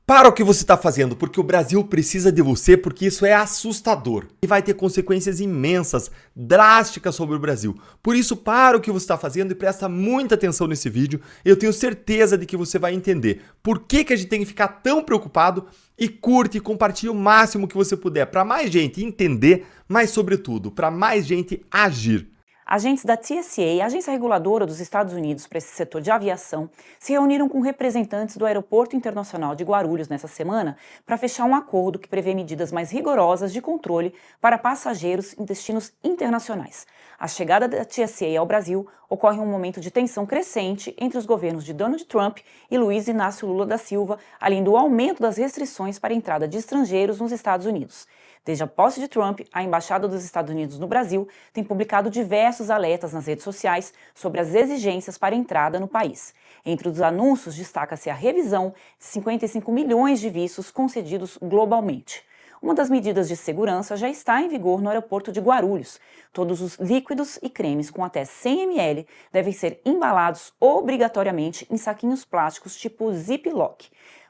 Para o que você está fazendo, porque o Brasil precisa de você, porque isso é assustador. E vai ter consequências imensas, drásticas sobre o Brasil. Por isso, para o que você está fazendo e presta muita atenção nesse vídeo. Eu tenho certeza de que você vai entender por que a gente tem que ficar tão preocupado. E curte e compartilhe o máximo que você puder para mais gente entender, mas sobretudo, para mais gente agir. Agentes da TSA, a agência reguladora dos Estados Unidos para esse setor de aviação, se reuniram com representantes do Aeroporto Internacional de Guarulhos nessa semana para fechar um acordo que prevê medidas mais rigorosas de controle para passageiros em destinos internacionais. A chegada da TSA ao Brasil ocorre em um momento de tensão crescente entre os governos de Donald Trump e Luiz Inácio Lula da Silva, além do aumento das restrições para a entrada de estrangeiros nos Estados Unidos. Desde a posse de Trump, a Embaixada dos Estados Unidos no Brasil tem publicado diversos alertas nas redes sociais sobre as exigências para entrada no país. Entre os anúncios destaca-se a revisão de 55 milhões de vistos concedidos globalmente. Uma das medidas de segurança já está em vigor no aeroporto de Guarulhos. Todos os líquidos e cremes com até 100 ml devem ser embalados obrigatoriamente em saquinhos plásticos tipo Ziploc.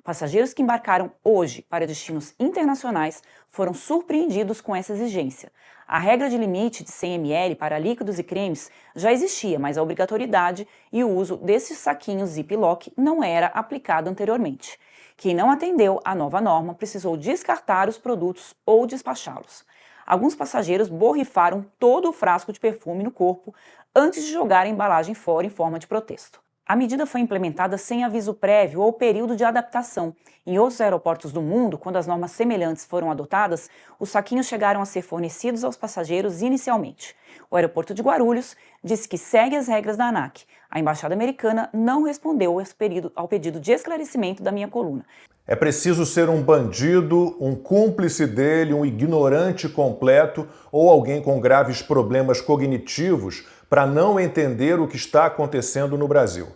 Passageiros que embarcaram hoje para destinos internacionais foram surpreendidos com essa exigência. A regra de limite de 100 ml para líquidos e cremes já existia, mas a obrigatoriedade e o uso desses saquinhos Ziploc não era aplicado anteriormente. Quem não atendeu à nova norma precisou descartar os produtos ou despachá-los. Alguns passageiros borrifaram todo o frasco de perfume no corpo antes de jogar a embalagem fora em forma de protesto. A medida foi implementada sem aviso prévio ou período de adaptação. Em outros aeroportos do mundo, quando as normas semelhantes foram adotadas, os saquinhos chegaram a ser fornecidos aos passageiros inicialmente. O aeroporto de Guarulhos disse que segue as regras da ANAC. A embaixada americana não respondeu ao pedido de esclarecimento da minha coluna. É preciso ser um bandido, um cúmplice dele, um ignorante completo ou alguém com graves problemas cognitivos para não entender o que está acontecendo no Brasil.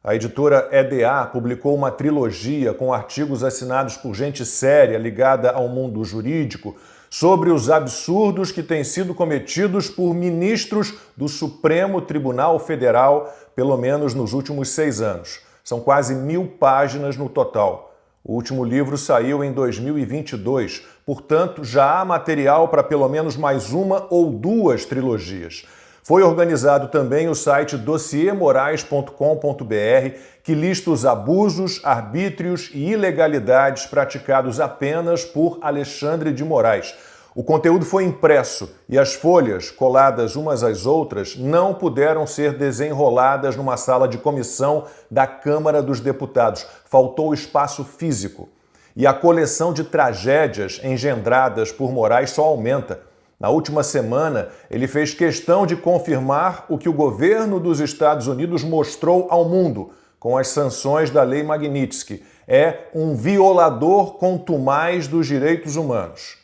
A editora EDA publicou uma trilogia com artigos assinados por gente séria ligada ao mundo jurídico sobre os absurdos que têm sido cometidos por ministros do Supremo Tribunal Federal, pelo menos nos últimos 6 anos. São quase 1000 páginas no total. O último livro saiu em 2022, portanto já há material para pelo menos mais uma ou 2 trilogias. Foi organizado também o site dossiermorais.com.br, que lista os abusos, arbítrios e ilegalidades praticados apenas por Alexandre de Moraes. O conteúdo foi impresso e as folhas, coladas umas às outras, não puderam ser desenroladas numa sala de comissão da Câmara dos Deputados. Faltou espaço físico. E a coleção de tragédias engendradas por Moraes só aumenta. Na última semana, ele fez questão de confirmar o que o governo dos Estados Unidos mostrou ao mundo com as sanções da Lei Magnitsky. É um violador contumaz dos direitos humanos.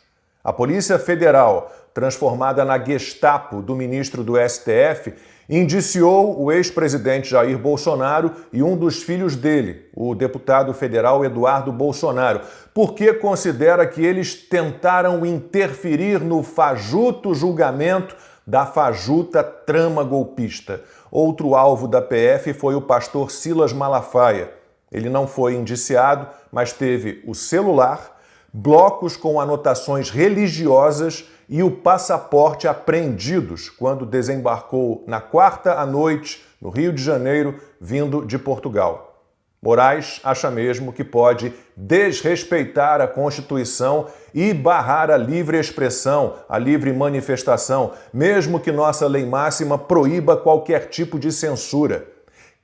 A Polícia Federal, transformada na Gestapo do ministro do STF, indiciou o ex-presidente Jair Bolsonaro e um dos filhos dele, o deputado federal Eduardo Bolsonaro, porque considera que eles tentaram interferir no fajuto julgamento da fajuta trama golpista. Outro alvo da PF foi o pastor Silas Malafaia. Ele não foi indiciado, mas teve o celular, blocos com anotações religiosas e o passaporte apreendidos quando desembarcou na quarta à noite no Rio de Janeiro, vindo de Portugal. Moraes acha mesmo que pode desrespeitar a Constituição e barrar a livre expressão, a livre manifestação, mesmo que nossa lei máxima proíba qualquer tipo de censura.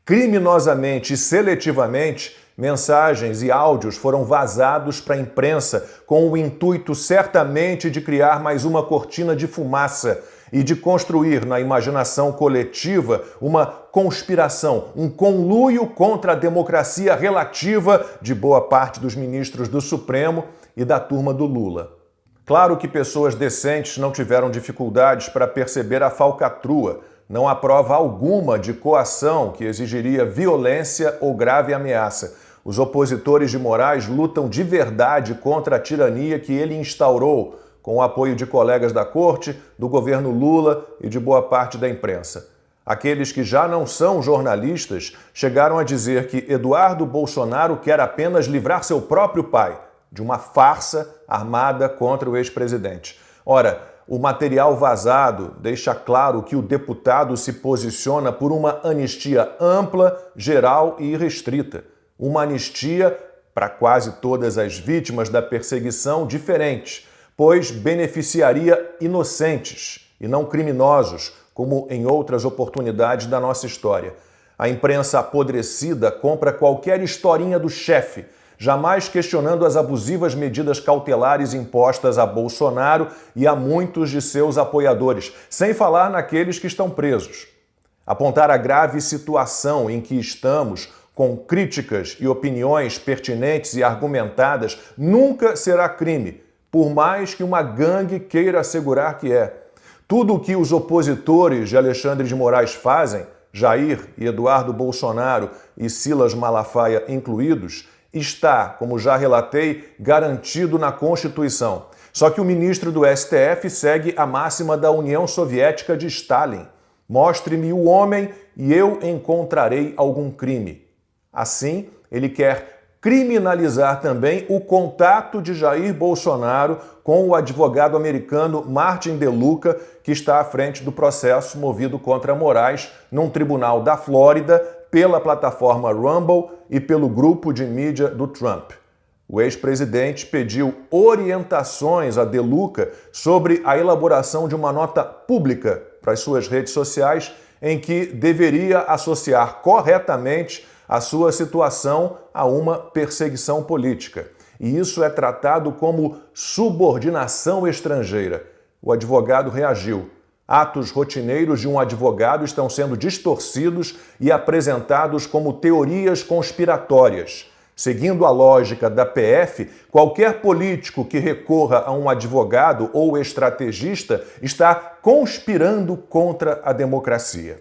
Criminosamente e seletivamente, mensagens e áudios foram vazados para a imprensa com o intuito certamente de criar mais uma cortina de fumaça e de construir na imaginação coletiva uma conspiração, um conluio contra a democracia relativa de boa parte dos ministros do Supremo e da turma do Lula. Claro que pessoas decentes não tiveram dificuldades para perceber a falcatrua. Não há prova alguma de coação que exigiria violência ou grave ameaça. Os opositores de Moraes lutam de verdade contra a tirania que ele instaurou, com o apoio de colegas da corte, do governo Lula e de boa parte da imprensa. Aqueles que já não são jornalistas chegaram a dizer que Eduardo Bolsonaro quer apenas livrar seu próprio pai de uma farsa armada contra o ex-presidente. Ora, o material vazado deixa claro que o deputado se posiciona por uma anistia ampla, geral e irrestrita. Uma anistia para quase todas as vítimas da perseguição diferente, pois beneficiaria inocentes e não criminosos, como em outras oportunidades da nossa história. A imprensa apodrecida compra qualquer historinha do chefe, jamais questionando as abusivas medidas cautelares impostas a Bolsonaro e a muitos de seus apoiadores, sem falar naqueles que estão presos. Apontar a grave situação em que estamos, com críticas e opiniões pertinentes e argumentadas, nunca será crime, por mais que uma gangue queira assegurar que é. Tudo o que os opositores de Alexandre de Moraes fazem, Jair e Eduardo Bolsonaro e Silas Malafaia incluídos, está, como já relatei, garantido na Constituição. Só que o ministro do STF segue a máxima da União Soviética de Stalin: mostre-me o homem e eu encontrarei algum crime. Assim, ele quer criminalizar também o contato de Jair Bolsonaro com o advogado americano Martin De Luca, que está à frente do processo movido contra Moraes num tribunal da Flórida pela plataforma Rumble e pelo grupo de mídia do Trump. O ex-presidente pediu orientações a De Luca sobre a elaboração de uma nota pública para as suas redes sociais em que deveria associar corretamente a sua situação a uma perseguição política. E isso é tratado como subordinação estrangeira. O advogado reagiu. Atos rotineiros de um advogado estão sendo distorcidos e apresentados como teorias conspiratórias. Seguindo a lógica da PF, qualquer político que recorra a um advogado ou estrategista está conspirando contra a democracia.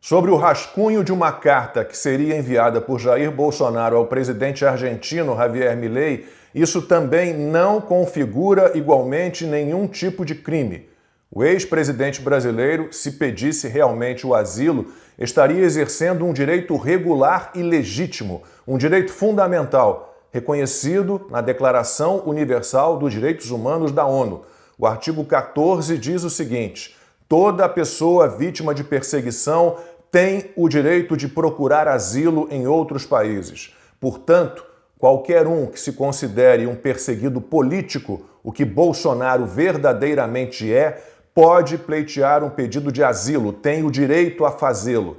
Sobre o rascunho de uma carta que seria enviada por Jair Bolsonaro ao presidente argentino Javier Milei, isso também não configura igualmente nenhum tipo de crime. O ex-presidente brasileiro, se pedisse realmente o asilo, estaria exercendo um direito regular e legítimo, um direito fundamental, reconhecido na Declaração Universal dos Direitos Humanos da ONU. O artigo 14 diz o seguinte: toda pessoa vítima de perseguição tem o direito de procurar asilo em outros países. Portanto, qualquer um que se considere um perseguido político, o que Bolsonaro verdadeiramente é, pode pleitear um pedido de asilo, tem o direito a fazê-lo.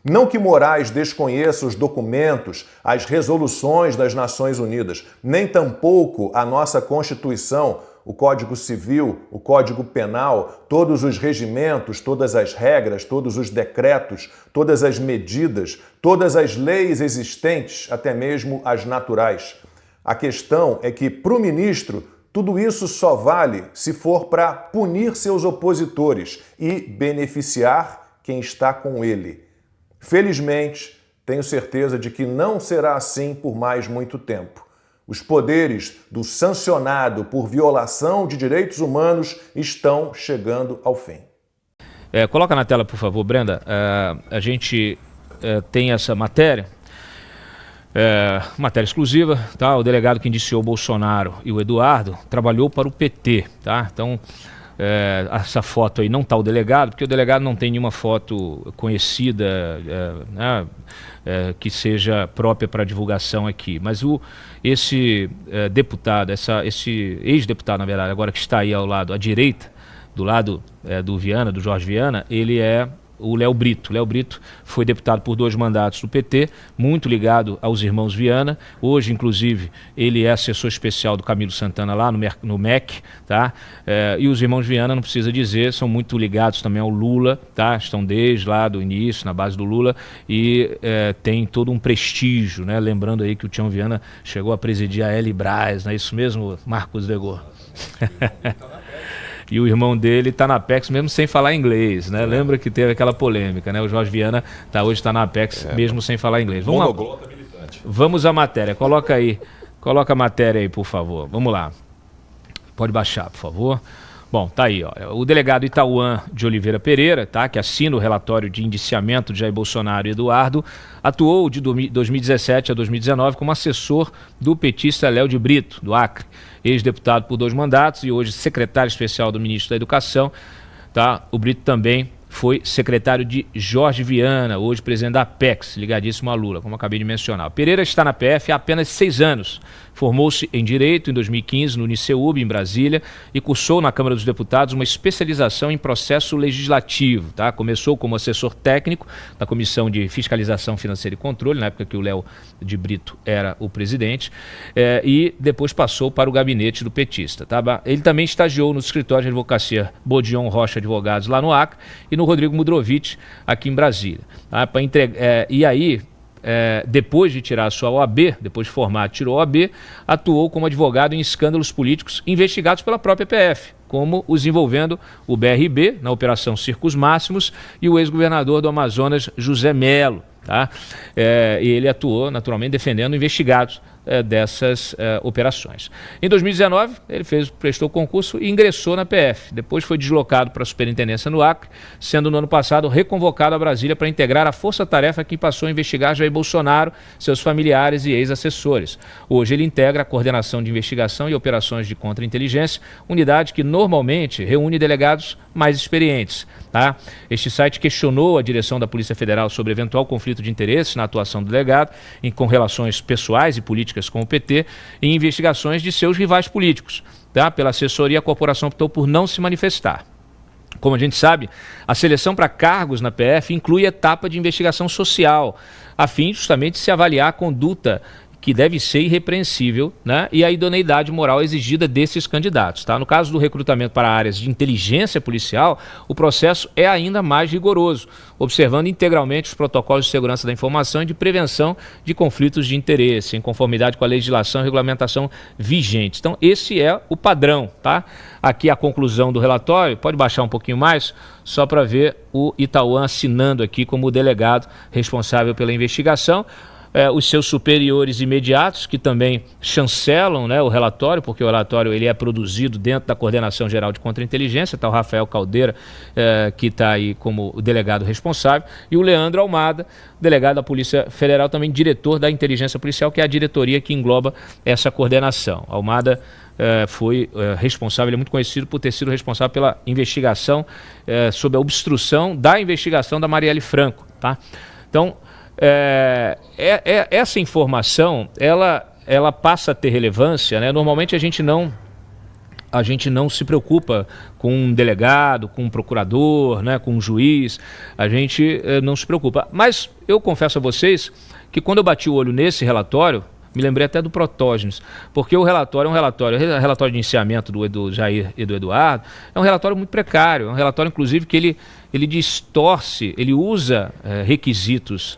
Não que Moraes desconheça os documentos, as resoluções das Nações Unidas, nem tampouco a nossa Constituição, o Código Civil, o Código Penal, todos os regimentos, todas as regras, todos os decretos, todas as medidas, todas as leis existentes, até mesmo as naturais. A questão é que, para o ministro, tudo isso só vale se for para punir seus opositores e beneficiar quem está com ele. Felizmente, tenho certeza de que não será assim por mais muito tempo. Os poderes do sancionado por violação de direitos humanos estão chegando ao fim. Coloca na tela, por favor, Brenda. A gente tem essa matéria, matéria exclusiva, tá? O delegado que indiciou o Bolsonaro e o Eduardo trabalhou para o PT, tá? Então, essa foto aí não está o delegado, porque o delegado não tem nenhuma foto conhecida, que seja própria para divulgação aqui. Mas esse deputado, esse ex-deputado, na verdade, agora que está aí ao lado, à direita, do lado do Viana, do Jorge Viana, ele é o Léo Brito. Léo Brito foi deputado por 2 mandatos do PT, muito ligado aos irmãos Viana. Hoje, inclusive, ele é assessor especial do Camilo Santana lá no MEC, tá? E os irmãos Viana, não precisa dizer, são muito ligados também ao Lula, tá? Estão desde lá do início, na base do Lula, e tem todo um prestígio, né? Lembrando aí que o Tião Viana chegou a presidir a L. Braz, não é isso mesmo, Marcos Degor? E o irmão dele está na Apex mesmo sem falar inglês, né? Lembra que teve aquela polêmica, né? O Jorge Viana hoje está na Apex mesmo sem falar inglês. Vamos à matéria. Coloca a matéria aí, por favor. Vamos lá. Pode baixar, por favor. Bom, tá aí, ó. O delegado Itauan de Oliveira Pereira, tá, que assina o relatório de indiciamento de Jair Bolsonaro e Eduardo, atuou de 2017 a 2019 como assessor do petista Léo de Brito, do Acre, ex-deputado por 2 mandatos e hoje secretário especial do ministro da Educação. Tá? O Brito também foi secretário de Jorge Viana, hoje presidente da Apex, ligadíssimo a Lula, como eu acabei de mencionar. Pereira está na PF há apenas 6 anos. Formou-se em Direito em 2015 no Uniceub, em Brasília, e cursou na Câmara dos Deputados uma especialização em processo legislativo. Tá? Começou como assessor técnico da Comissão de Fiscalização Financeira e Controle, na época que o Léo de Brito era o presidente, e depois passou para o gabinete do petista. Tá? Ele também estagiou no escritório de advocacia Bodion Rocha Advogados, lá no Acre, e no Rodrigo Mudrovich, aqui em Brasília. Tá? E aí, depois de tirar a sua OAB, depois de formar, tirou a OAB, atuou como advogado em escândalos políticos investigados pela própria PF, como os envolvendo o BRB, na Operação Circos Máximos, e o ex-governador do Amazonas, José Melo. Tá? E ele atuou, naturalmente, defendendo investigados dessas operações. Em 2019, ele prestou concurso e ingressou na PF. Depois foi deslocado para a Superintendência no Acre, sendo no ano passado reconvocado a Brasília para integrar a força-tarefa que passou a investigar Jair Bolsonaro, seus familiares e ex-assessores. Hoje ele integra a Coordenação de Investigação e Operações de Contra-Inteligência, unidade que normalmente reúne delegados mais experientes. Tá? Este site questionou a direção da Polícia Federal sobre eventual conflito de interesses na atuação do delegado, com relações pessoais e políticas com o PT, em investigações de seus rivais políticos. Tá? Pela assessoria, a corporação optou por não se manifestar. Como a gente sabe, a seleção para cargos na PF inclui etapa de investigação social, a fim justamente de se avaliar a conduta que deve ser irrepreensível, né, e a idoneidade moral exigida desses candidatos. Tá? No caso do recrutamento para áreas de inteligência policial, o processo é ainda mais rigoroso, observando integralmente os protocolos de segurança da informação e de prevenção de conflitos de interesse, em conformidade com a legislação e regulamentação vigentes. Então, esse é o padrão. Tá? Aqui a conclusão do relatório, pode baixar um pouquinho mais, só para ver o Itauan assinando aqui como o delegado responsável pela investigação. Os seus superiores imediatos, que também chancelam, né, o relatório, porque o relatório ele é produzido dentro da Coordenação Geral de Contra-Inteligência, está o Rafael Caldeira, que está aí como o delegado responsável, e o Leandro Almada, delegado da Polícia Federal, também diretor da Inteligência Policial, que é a diretoria que engloba essa coordenação. Almada foi responsável, ele é muito conhecido por ter sido responsável pela investigação sobre a obstrução da investigação da Marielle Franco. Tá? Então, essa informação ela passa a ter relevância, né? Normalmente a gente não se preocupa com um delegado, com um procurador, né? Com um juiz, a gente não se preocupa. Mas eu confesso a vocês que quando eu bati o olho nesse relatório, me lembrei até do Protógenes, porque o relatório é um relatório de iniciamento do Jair e do Eduardo, é um relatório muito precário, é um relatório inclusive que ele distorce, ele usa requisitos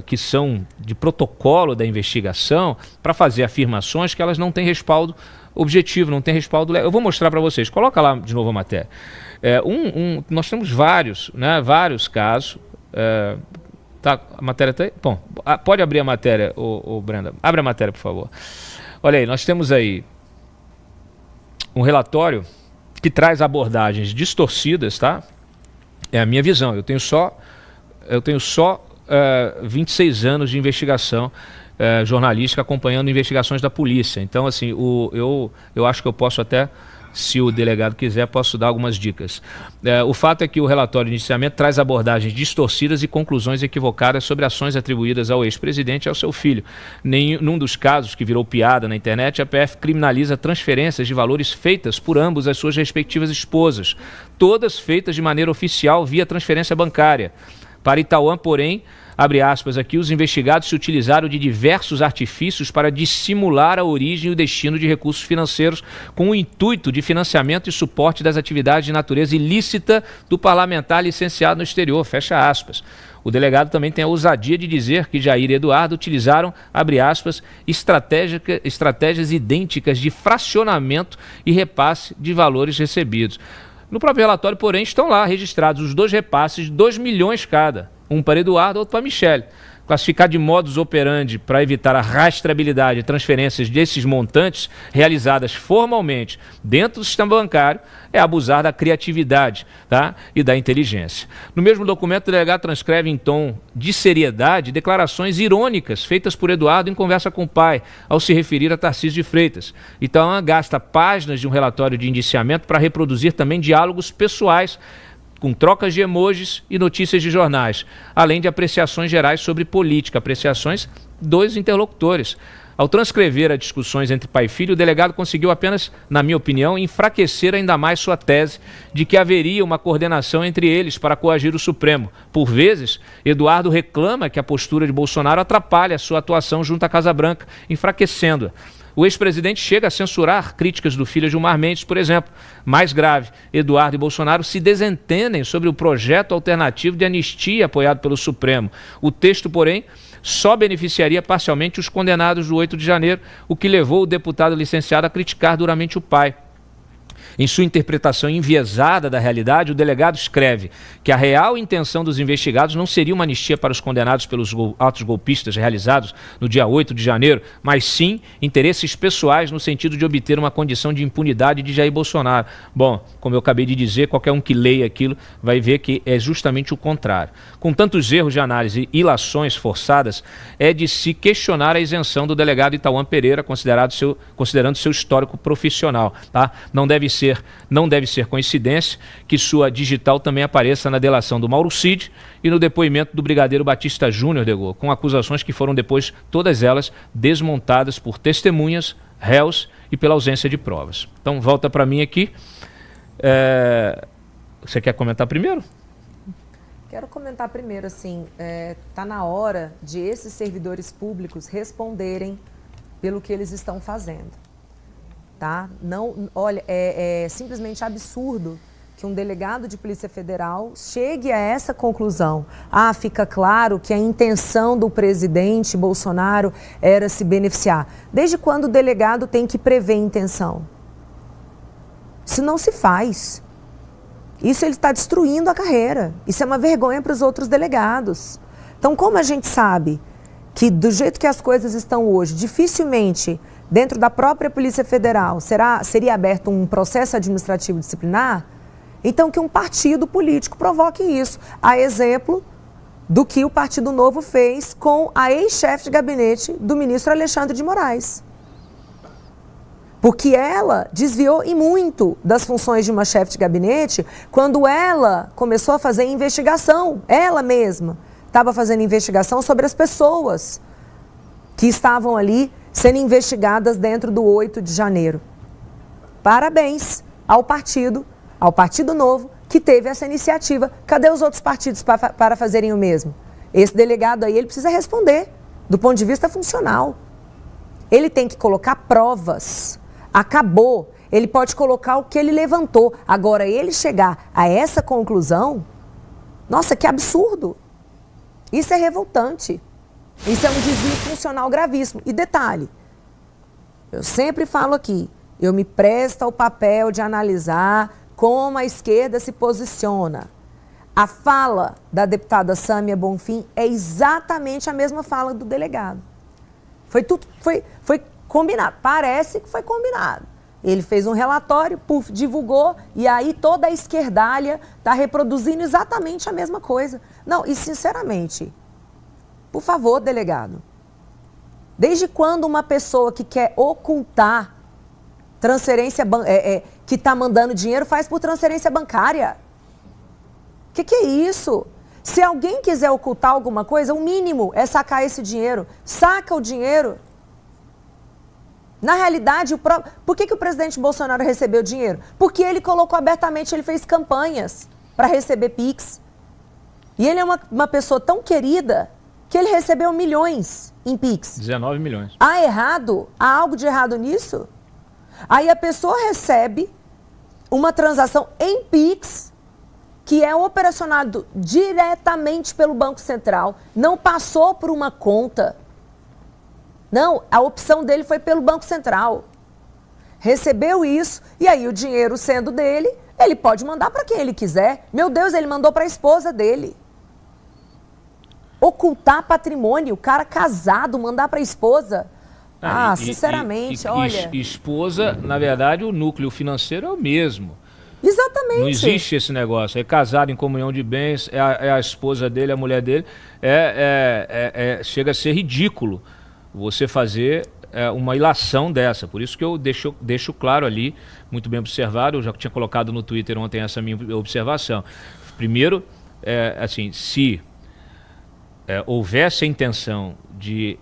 que são de protocolo da investigação para fazer afirmações que elas não têm respaldo objetivo, não têm respaldo legal. Eu vou mostrar para vocês, coloca lá de novo a matéria. Nós temos vários casos. Tá, a matéria está aí? Bom, pode abrir a matéria, ô Brenda. Abre a matéria, por favor. Olha aí, nós temos aí um relatório que traz abordagens distorcidas, tá? É a minha visão. Eu tenho só 26 anos de investigação jornalística acompanhando investigações da polícia. Então, assim, eu acho que eu posso até, se o delegado quiser, posso dar algumas dicas. O fato é que o relatório de iniciamento traz abordagens distorcidas e conclusões equivocadas sobre ações atribuídas ao ex-presidente e ao seu filho. Num dos casos que virou piada na internet, a PF criminaliza transferências de valores feitas por ambos às suas respectivas esposas, todas feitas de maneira oficial via transferência bancária. Para Itauan, porém, abre aspas aqui, os investigados se utilizaram de diversos artifícios para dissimular a origem e o destino de recursos financeiros com o intuito de financiamento e suporte das atividades de natureza ilícita do parlamentar licenciado no exterior, fecha aspas. O delegado também tem a ousadia de dizer que Jair e Eduardo utilizaram, abre aspas, estratégias idênticas de fracionamento e repasse de valores recebidos. No próprio relatório, porém, estão lá registrados os 2 repasses de 2 milhões cada, um para Eduardo, outro para Michele. classificar de modus operandi para evitar a rastreabilidade de transferências desses montantes realizadas formalmente dentro do sistema bancário é abusar da criatividade, tá? E da inteligência. No mesmo documento, o delegado transcreve em tom de seriedade declarações irônicas feitas por Eduardo em conversa com o pai, ao se referir a Tarcísio de Freitas. Então, gasta páginas de um relatório de indiciamento para reproduzir também diálogos pessoais com trocas de emojis e notícias de jornais, além de apreciações gerais sobre política, apreciações dos interlocutores. Ao transcrever as discussões entre pai e filho, o delegado conseguiu apenas, na minha opinião, enfraquecer ainda mais sua tese de que haveria uma coordenação entre eles para coagir o Supremo. Por vezes, Eduardo reclama que a postura de Bolsonaro atrapalha a sua atuação junto à Casa Branca, enfraquecendo-a. O ex-presidente chega a censurar críticas do filho Gilmar Mendes, por exemplo. Mais grave, Eduardo e Bolsonaro se desentendem sobre o projeto alternativo de anistia apoiado pelo Supremo. O texto, porém, só beneficiaria parcialmente os condenados do 8 de janeiro, o que levou o deputado licenciado a criticar duramente o pai. Em sua interpretação enviesada da realidade, o delegado escreve que a real intenção dos investigados não seria uma anistia para os condenados pelos atos golpistas realizados no dia 8 de janeiro, mas sim interesses pessoais no sentido de obter uma condição de impunidade de Jair Bolsonaro. Bom, como eu acabei de dizer, qualquer um que leia aquilo vai ver que é justamente o contrário. Com tantos erros de análise e ilações forçadas, é de se questionar a isenção do delegado Itauan Pereira, considerando seu histórico profissional. Tá? Não deve ser coincidência que sua digital também apareça na delação do Mauro Cid e no depoimento do brigadeiro Batista Júnior, Degô, com acusações que foram depois, todas elas, desmontadas por testemunhas, réus e pela ausência de provas. Então, volta para mim aqui. Você quer comentar primeiro? Quero comentar primeiro, assim, tá na hora de esses servidores públicos responderem pelo que eles estão fazendo. Tá? Não, olha, é simplesmente absurdo que um delegado de Polícia Federal chegue a essa conclusão. Fica claro que a intenção do presidente Bolsonaro era se beneficiar. Desde quando o delegado tem que prever intenção? Isso não se faz. Isso ele está destruindo a carreira. Isso é uma vergonha para os outros delegados. Então, como a gente sabe que do jeito que as coisas estão hoje, dificilmente dentro da própria Polícia Federal seria aberto um processo administrativo disciplinar, então que um partido político provoque isso. A exemplo do que o Partido Novo fez com a ex-chefe de gabinete do ministro Alexandre de Moraes. Porque ela desviou e muito das funções de uma chefe de gabinete quando ela começou a fazer investigação, ela mesma estava fazendo investigação sobre as pessoas que estavam ali sendo investigadas dentro do 8 de janeiro. Parabéns ao Partido Novo, que teve essa iniciativa. Cadê os outros partidos para fazerem o mesmo? Esse delegado aí, ele precisa responder, do ponto de vista funcional. Ele tem que colocar provas. Acabou. Ele pode colocar o que ele levantou. Agora, ele chegar a essa conclusão, nossa, que absurdo. Isso é revoltante. Isso é um desvio funcional gravíssimo. E detalhe, eu sempre falo aqui, eu me presto ao papel de analisar como a esquerda se posiciona. A fala da deputada Sâmia Bonfim é exatamente a mesma fala do delegado. Foi combinado, parece que foi combinado. Ele fez um relatório, divulgou, e aí toda a esquerdalha está reproduzindo exatamente a mesma coisa. Não, e sinceramente, por favor, delegado, desde quando uma pessoa que quer ocultar transferência, que está mandando dinheiro, faz por transferência bancária? O que é isso? Se alguém quiser ocultar alguma coisa, o mínimo é sacar esse dinheiro. Saca o dinheiro. Na realidade, por que o presidente Bolsonaro recebeu dinheiro? Porque ele colocou abertamente, ele fez campanhas para receber Pix. E ele é uma pessoa tão querida que ele recebeu milhões em Pix. 19 milhões. Há algo de errado nisso? Aí a pessoa recebe uma transação em Pix, que é operacionado diretamente pelo Banco Central, não passou por uma conta. Não, a opção dele foi pelo Banco Central. Recebeu isso, e aí o dinheiro sendo dele, ele pode mandar para quem ele quiser. Meu Deus, ele mandou para a esposa dele. ocultar patrimônio, o cara casado, mandar para a esposa. Sinceramente, olha... Esposa, na verdade, o núcleo financeiro é o mesmo. Exatamente. Não existe esse negócio. É casado em comunhão de bens, é a esposa dele, a mulher dele. Chega a ser ridículo você fazer uma ilação dessa. Por isso que eu deixo claro ali, muito bem observado, eu já tinha colocado no Twitter ontem essa minha observação. Primeiro, assim, se houvesse a intenção de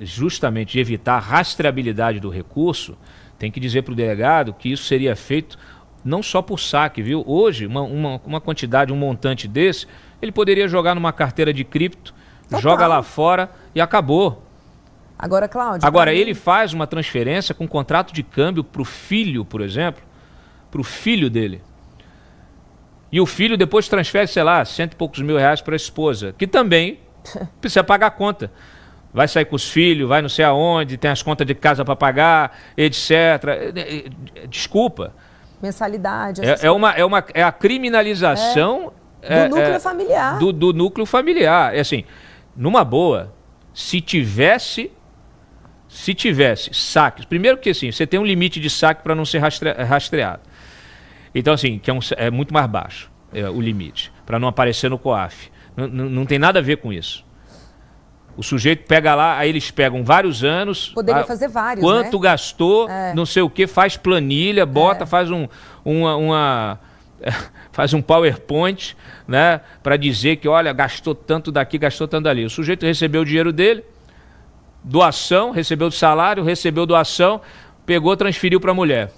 justamente de evitar a rastreabilidade do recurso, tem que dizer para o delegado que isso seria feito não só por saque, viu? Hoje, uma quantidade, um montante desse, ele poderia jogar numa carteira de cripto, joga lá fora e acabou. Agora, Cláudio... Agora, ele faz uma transferência com contrato de câmbio para o filho, por exemplo, para o filho dele. E o filho depois transfere, sei lá, R$100 e poucos mil para a esposa, que também precisa pagar a conta. Vai sair com os filhos, vai não sei aonde, tem as contas de casa para pagar, etc. Desculpa. Mensalidade. É a criminalização do núcleo familiar. Do núcleo familiar. É assim, numa boa, se tivesse saques, primeiro que assim, você tem um limite de saque para não ser rastreado. Então assim, que é muito mais baixo o limite, para não aparecer no COAF. Não tem nada a ver com isso. O sujeito pega lá, aí eles pegam vários anos. Poderia fazer vários, quanto gastou, não sei o que, faz planilha, bota, faz faz um PowerPoint, né, para dizer que, olha, gastou tanto daqui, gastou tanto dali. O sujeito recebeu o dinheiro dele, doação, recebeu do salário, recebeu doação, pegou, transferiu para a mulher.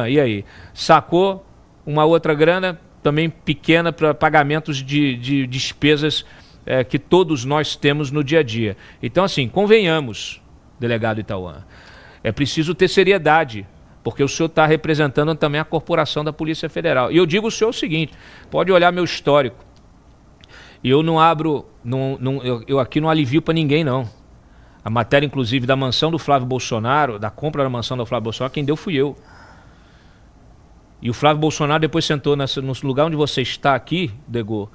E aí? Sacou uma outra grana, também pequena, para pagamentos de despesas que todos nós temos no dia a dia. Então, assim, convenhamos, delegado Itauã, é preciso ter seriedade, porque o senhor está representando também a corporação da Polícia Federal. E eu digo ao senhor o seguinte, pode olhar meu histórico, eu não abro, eu aqui não alivio para ninguém, não. A matéria, inclusive, da mansão do Flávio Bolsonaro, da compra da mansão do Flávio Bolsonaro, quem deu fui eu. E o Flávio Bolsonaro depois sentou no lugar onde você está aqui, Degô,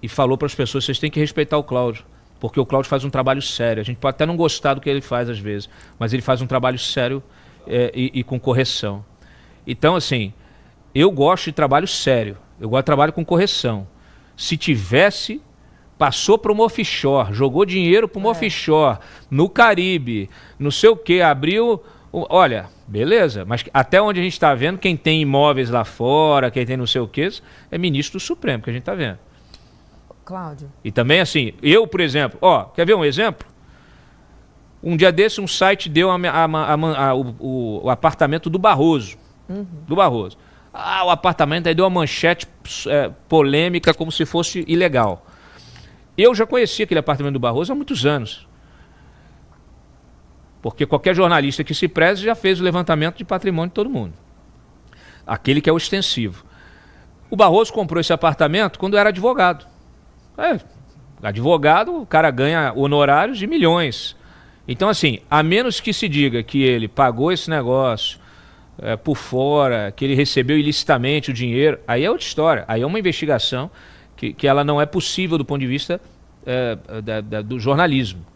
e falou para as pessoas, vocês têm que respeitar o Cláudio, porque o Cláudio faz um trabalho sério. A gente pode até não gostar do que ele faz às vezes, mas ele faz um trabalho sério e com correção. Então, assim, eu gosto de trabalho sério, eu gosto de trabalho com correção. Se tivesse, passou para uma offshore, jogou dinheiro para uma offshore, no Caribe, não sei o que, abriu... Olha, beleza, mas até onde a gente está vendo, quem tem imóveis lá fora, quem tem não sei o que, é ministro do Supremo, que a gente está vendo. Cláudio. E também assim, eu, por exemplo, quer ver um exemplo? Um dia desse, um site deu o apartamento do Barroso. Do Barroso. O apartamento aí deu uma manchete polêmica, como se fosse ilegal. Eu já conhecia aquele apartamento do Barroso há muitos anos. Porque qualquer jornalista que se preze já fez o levantamento de patrimônio de todo mundo. Aquele que é o extensivo. O Barroso comprou esse apartamento quando era advogado. Advogado, o cara ganha honorários de milhões. Então, assim, a menos que se diga que ele pagou esse negócio por fora, que ele recebeu ilicitamente o dinheiro, aí é outra história. Aí é uma investigação que ela não é possível do ponto de vista do jornalismo.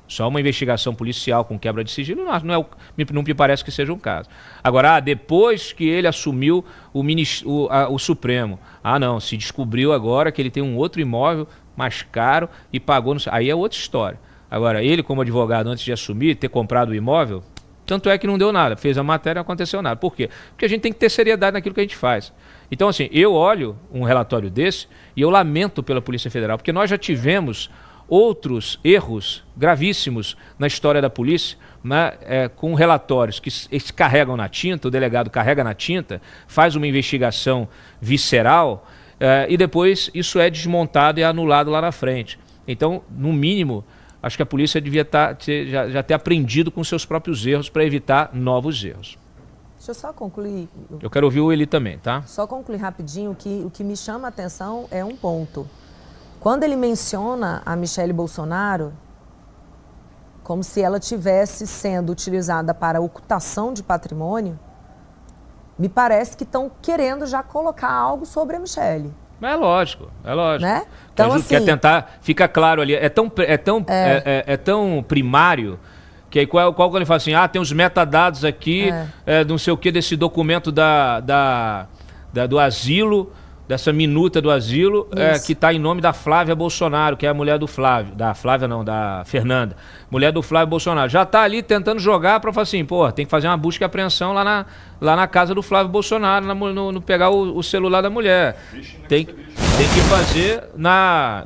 Só uma investigação policial com quebra de sigilo não me parece que seja um caso. Agora, depois que ele assumiu o Supremo, não, se descobriu agora que ele tem um outro imóvel mais caro e pagou, aí é outra história. Agora, ele como advogado, antes de assumir, ter comprado o imóvel, tanto é que não deu nada, fez a matéria e não aconteceu nada. Por quê? Porque a gente tem que ter seriedade naquilo que a gente faz. Então, assim, eu olho um relatório desse e eu lamento pela Polícia Federal, porque nós já tivemos outros erros gravíssimos na história da polícia, né, com relatórios que eles carregam na tinta, o delegado carrega na tinta, faz uma investigação visceral e depois isso é desmontado e anulado lá na frente. Então, no mínimo, acho que a polícia devia já ter aprendido com seus próprios erros para evitar novos erros. Deixa eu só concluir. Eu quero ouvir o Eli também, tá? Só concluir rapidinho, o que me chama a atenção é um ponto. Quando ele menciona a Michele Bolsonaro, como se ela tivesse sendo utilizada para ocultação de patrimônio, me parece que estão querendo já colocar algo sobre a Michele. É lógico. Né? Então, assim, quer tentar, fica claro ali, é tão primário, que aí quando ele fala assim, tem os metadados aqui, não sei o que, desse documento do asilo, dessa minuta do asilo, que está em nome da Flávia Bolsonaro, que é a mulher do Flávio, da Fernanda, mulher do Flávio Bolsonaro. Já está ali tentando jogar para falar assim, tem que fazer uma busca e apreensão lá na casa do Flávio Bolsonaro, no pegar o celular da mulher. Tem que fazer na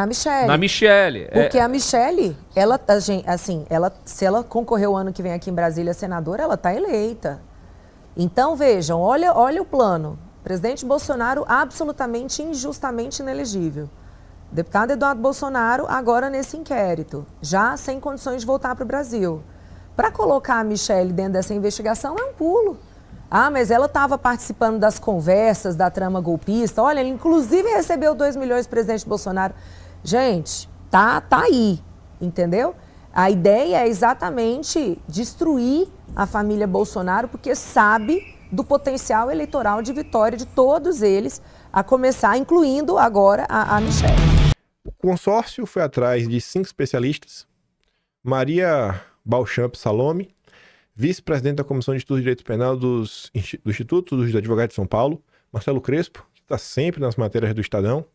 Michelle. Na Michelle. Porque a Michelle, se ela concorrer o ano que vem aqui em Brasília senadora, ela está eleita. Então, vejam, olha o plano. Presidente Bolsonaro absolutamente injustamente inelegível. Deputado Eduardo Bolsonaro agora nesse inquérito, já sem condições de voltar para o Brasil. Para colocar a Michelle dentro dessa investigação é um pulo. Mas ela estava participando das conversas da trama golpista. Olha, ele inclusive recebeu 2 milhões do presidente Bolsonaro. Gente, tá aí, entendeu? A ideia é exatamente destruir a família Bolsonaro, porque sabe do potencial eleitoral de vitória de todos eles, a começar, incluindo agora a Michelle. O consórcio foi atrás de 5 especialistas. Maria Balchamp Salome, vice-presidente da Comissão de Estudos de Direito Penal do Instituto dos Advogados de São Paulo. Marcelo Crespo, que está sempre nas matérias do Estadão.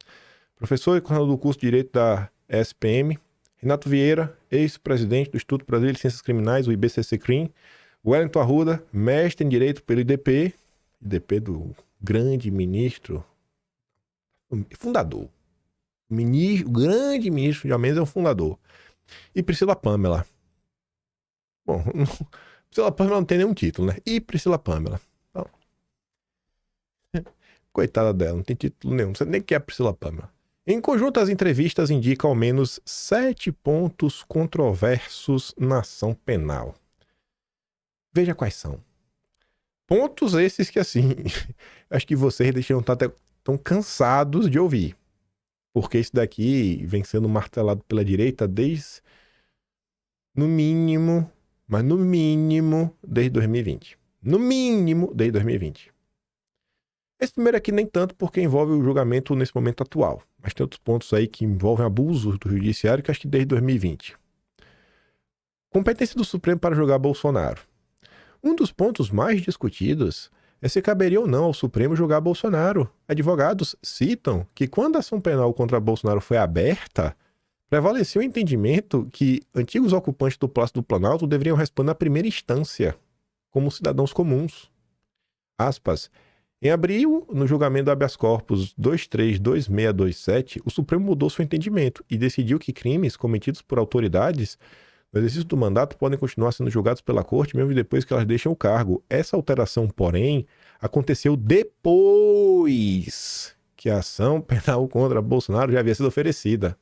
Professor e coordenador do curso de Direito da SPM. Renato Vieira, ex-presidente do Instituto Brasileiro de Ciências Criminais, o IBCC-CRIM. Wellington Arruda, mestre em Direito pelo IDP do grande ministro, fundador. O grande ministro de Mendes é o fundador. E Priscila Pâmela. Bom, Priscila Pâmela não tem nenhum título, né? E Priscila Pâmela. Então, coitada dela, não tem título nenhum. Não sei nem quem é a Priscila Pâmela. Em conjunto, as entrevistas indicam ao menos 7 pontos controversos na ação penal. Veja quais são. Pontos esses que, assim, acho que vocês deixam estar tão cansados de ouvir. Porque isso daqui vem sendo martelado pela direita desde, no mínimo, desde 2020. No mínimo, desde 2020. Esse primeiro aqui nem tanto porque envolve o julgamento nesse momento atual. Mas tem outros pontos aí que envolvem abusos do judiciário que acho que desde 2020. Competência do Supremo para julgar Bolsonaro. Um dos pontos mais discutidos é se caberia ou não ao Supremo julgar Bolsonaro. Advogados citam que quando a ação penal contra Bolsonaro foi aberta, prevaleceu o entendimento que antigos ocupantes do Palácio do Planalto deveriam responder na primeira instância, como cidadãos comuns. Aspas. Em abril, no julgamento do habeas corpus 232627, o Supremo mudou seu entendimento e decidiu que crimes cometidos por autoridades no exercício do mandato podem continuar sendo julgados pela Corte mesmo depois que elas deixam o cargo. Essa alteração, porém, aconteceu depois que a ação penal contra Bolsonaro já havia sido oferecida.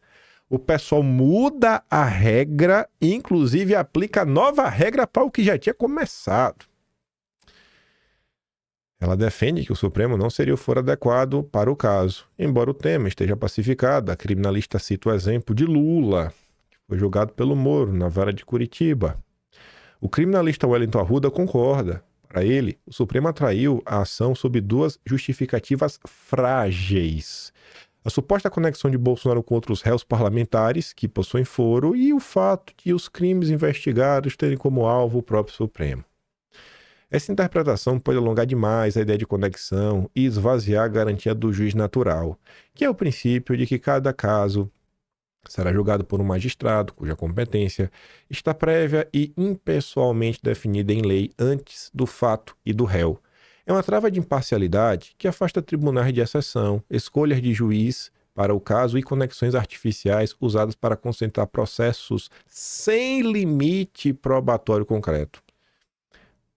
O pessoal muda a regra e, inclusive, aplica a nova regra para o que já tinha começado. Ela defende que o Supremo não seria o foro adequado para o caso, embora o tema esteja pacificado. A criminalista cita o exemplo de Lula, que foi julgado pelo Moro na vara de Curitiba. O criminalista Wellington Arruda concorda. Para ele, o Supremo atraiu a ação sob 2 justificativas frágeis. A suposta conexão de Bolsonaro com outros réus parlamentares que possuem foro e o fato de os crimes investigados terem como alvo o próprio Supremo. Essa interpretação pode alongar demais a ideia de conexão e esvaziar a garantia do juiz natural, que é o princípio de que cada caso será julgado por um magistrado cuja competência está prévia e impessoalmente definida em lei antes do fato e do réu. É uma trava de imparcialidade que afasta tribunais de exceção, escolhas de juiz para o caso e conexões artificiais usadas para concentrar processos sem limite probatório concreto.